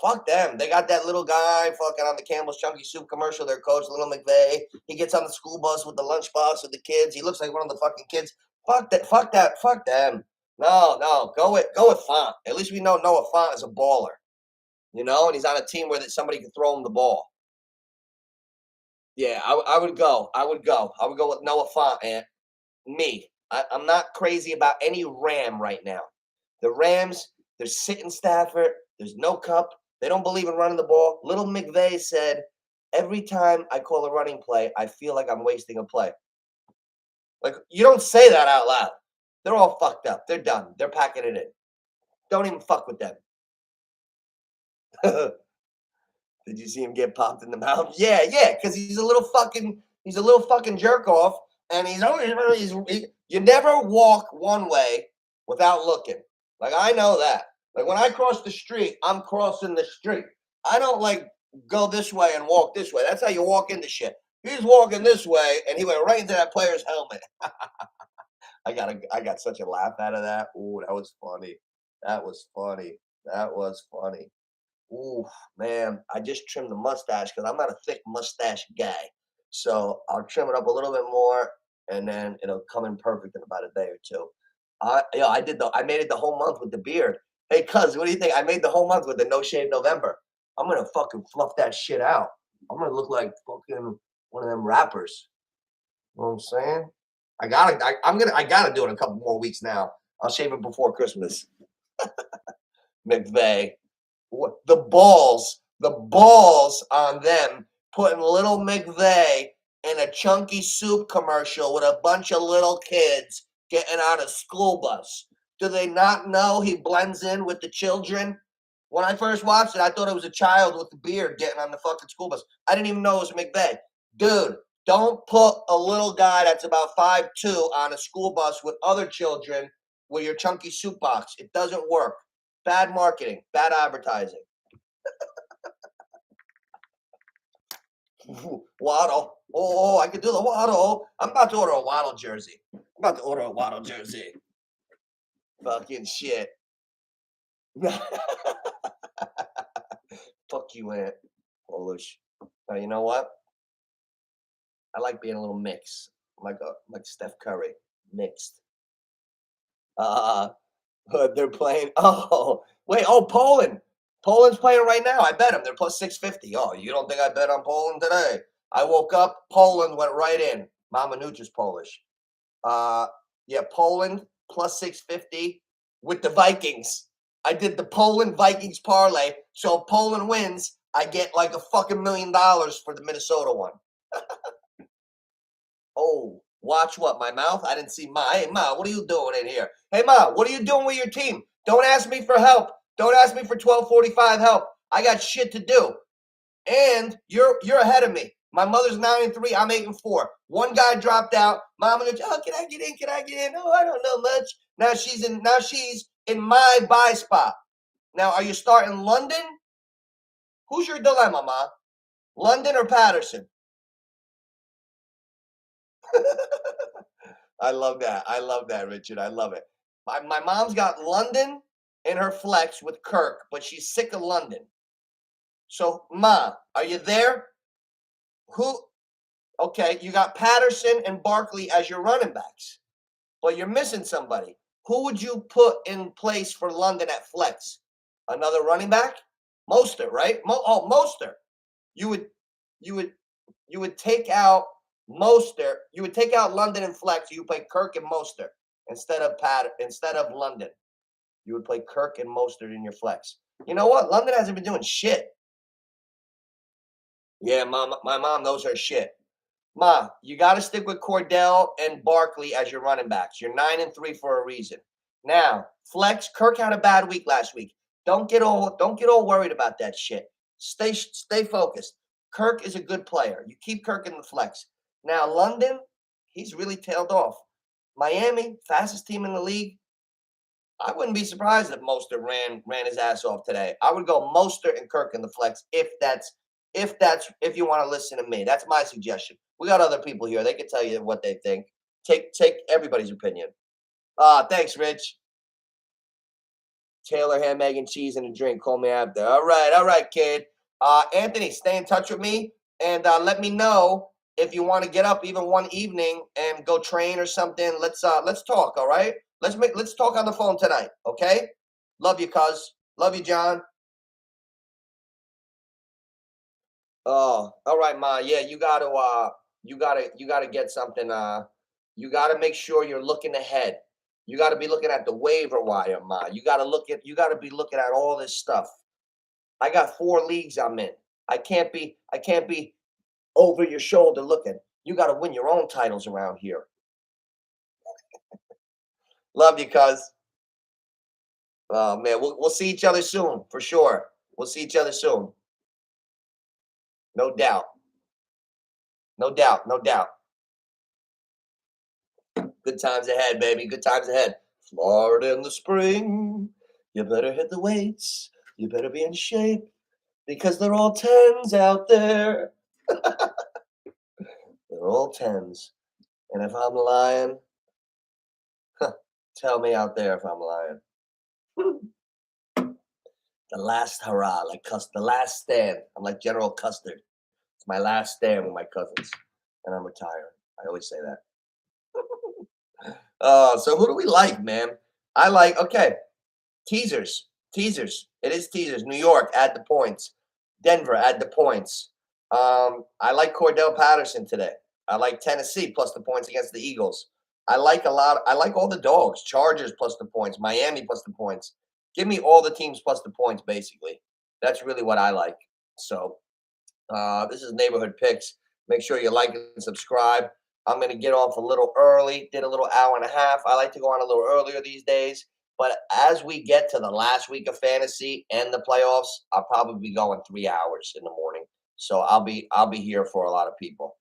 Fuck them. They got that little guy fucking on the Campbell's Chunky Soup commercial. Their coach, Little McVay. He gets on the school bus with the lunchbox with the kids. He looks like one of the fucking kids. Fuck that. Fuck that. Fuck them. No. Go with Font. At least we know Noah Font is a baller. And he's on a team where somebody can throw him the ball. Yeah, I would go. I would go with Noah Font and me. I'm not crazy about any Ram right now. The Rams, they're sitting Stafford. There's no Cup. They don't believe in running the ball. Little McVay said, every time I call a running play, I feel like I'm wasting a play. Like, you don't say that out loud. They're all fucked up. They're done. They're packing it in. Don't even fuck with them. Did you see him get popped in the mouth? Yeah, because he's a little fucking jerk off, and you never walk one way without looking. Like I know that. Like when I cross the street, I'm crossing the street. I don't like go this way and walk this way. That's how you walk into shit. He's walking this way, and he went right into that player's helmet. I got such a laugh out of that. Ooh, that was funny. That was funny. That was funny. Ooh, man, I just trimmed the mustache because I'm not a thick mustache guy. So I'll trim it up a little bit more, and then it'll come in perfect in about a day or two. I made it the whole month with the beard. Hey, cuz, what do you think? I made the whole month with the no shave November. I'm gonna fucking fluff that shit out. I'm gonna look like fucking one of them rappers. You know what I'm saying? I gotta do it a couple more weeks now. I'll shave it before Christmas. McVay. The balls on them putting little McVay in a Chunky Soup commercial with a bunch of little kids getting on a school bus. Do they not know he blends in with the children? When I first watched it, I thought it was a child with a beard getting on the fucking school bus. I didn't even know it was McVeigh. Dude, don't put a little guy that's about 5'2" on a school bus with other children with your chunky soup box. It doesn't work. Bad marketing, bad advertising. Waddle. Oh, I could do the Waddle. I'm about to order a Waddle jersey. Fucking shit. Fuck you, Aunt. Polish. Now, you know what? I like being a little mixed. Like Steph Curry. Mixed. They're playing. Oh, wait. Oh, Poland. Poland's playing right now. I bet them. They're plus 650. Oh, you don't think I bet on Poland today? I woke up. Poland went right in. Mama NOOCH is Polish. Yeah, Poland plus 650 with the Vikings. I did the Poland Vikings parlay. So if Poland wins, I get like a fucking $1 million for the Minnesota one. Oh, watch what? My mouth? I didn't see Ma. Hey, Ma, what are you doing in here? Hey, Ma, what are you doing with your team? Don't ask me for help. Don't ask me for 12:45 help. I got shit to do. And you're ahead of me. My mother's 9-3. I'm 8-4. One guy dropped out. Mama goes, oh, can I get in? Can I get in? Oh, I don't know much. Now she's in my buy spot. Now, are you starting London? Who's your dilemma, Ma? London or Patterson? I love that. I love that, Richard. I love it. My mom's got London in her flex with Kirk, but she's sick of London. So, Ma, are you there? Who? Okay, you got Patterson and Barkley as your running backs, but you're missing somebody. Who would you put in place for London at flex? Another running back? Mostert, right? Mostert. You would take out Mostert. You would take out London and flex. You would play Kirk and Mostert instead of London. You would play Kirk and Mostert in your flex. You know what? London hasn't been doing shit. Yeah, my mom knows her shit. Ma, you got to stick with Cordell and Barkley as your running backs. You're 9-3 for a reason. Now, flex. Kirk had a bad week last week. Don't get all worried about that shit. Stay focused. Kirk is a good player. You keep Kirk in the flex. Now, London, he's really tailed off. Miami, fastest team in the league. I wouldn't be surprised if Mostert ran his ass off today. I would go Mostert and Kirk in the flex if you want to listen to me. That's my suggestion. We got other people here. They can tell you what they think. Take everybody's opinion. Thanks, Rich. Taylor, ham, egg, and cheese, and a drink. Call me after. All right, kid. Anthony, stay in touch with me and let me know if you want to get up even one evening and go train or something. Let's talk. All right. Let's talk on the phone tonight. Okay. Love you, cuz. Love you, John. Oh, all right, Ma. Yeah, you gotta get something. You gotta make sure you're looking ahead. You gotta be looking at the waiver wire, Ma. You gotta be looking at all this stuff. I got 4 leagues I'm in. I can't be over your shoulder looking. You gotta win your own titles around here. Love you, cuz. Oh man, we'll see each other soon for sure. We'll see each other soon. No doubt. No doubt. No doubt. Good times ahead, baby. Good times ahead. Florida in the spring. You better hit the weights. You better be in shape because they're all 10s out there. They're all 10s. And if I'm lying, tell me out there if I'm lying. The last hurrah, the last stand. I'm like General Custard. It's my last stand with my cousins. And I'm retiring. I always say that. So who do we like, man? I like, okay, teasers. It is teasers. New York, add the points. Denver, add the points. I like Cordell Patterson today. I like Tennessee plus the points against the Eagles. I like all the dogs. Chargers plus the points. Miami plus the points. Give me all the teams plus the points, basically. That's really what I like. So this is Neighborhood Picks. Make sure you like and subscribe. I'm going to get off a little early. Did a little hour and a half. I like to go on a little earlier these days. But as we get to the last week of fantasy and the playoffs, I'll probably be going 3 hours in the morning. So I'll be here for a lot of people.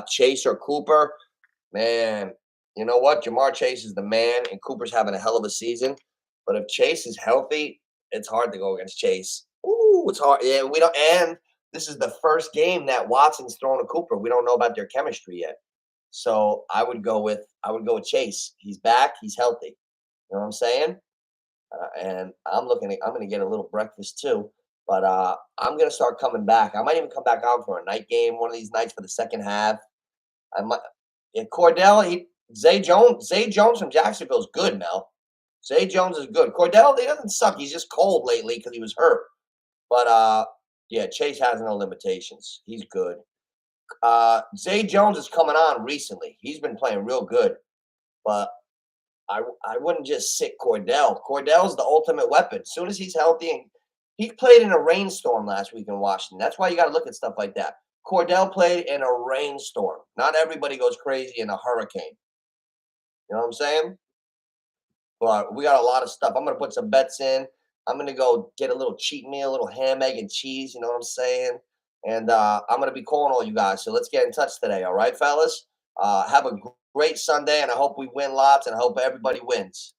Chase or Cooper, man, you know what? Jamar Chase is the man, and Cooper's having a hell of a season. But if Chase is healthy, it's hard to go against Chase. Ooh, it's hard. Yeah, we don't. And this is the first game that Watson's throwing to Cooper. We don't know about their chemistry yet. So I would go with Chase. He's back. He's healthy. You know what I'm saying? And I'm gonna get a little breakfast too. But I'm gonna start coming back. I might even come back on for a night game one of these nights for the second half. I might. Yeah, Cordell, Zay Jones from Jacksonville is good, Mel. Zay Jones is good. Cordell, he doesn't suck. He's just cold lately because he was hurt. But yeah, Chase has no limitations. He's good. Zay Jones is coming on recently. He's been playing real good. But I wouldn't just sit Cordell. Cordell's the ultimate weapon. As soon as he's healthy, and he played in a rainstorm last week in Washington. That's why you got to look at stuff like that. Cordell played in a rainstorm. Not everybody goes crazy in a hurricane. You know what I'm saying? But we got a lot of stuff. I'm gonna put some bets in. I'm gonna go get a little cheat meal, a little ham, egg, and cheese. You know what I'm saying? And I'm gonna be calling all you guys. So let's get in touch today. All right, fellas. Have a great Sunday, and I hope we win lots, and I hope everybody wins.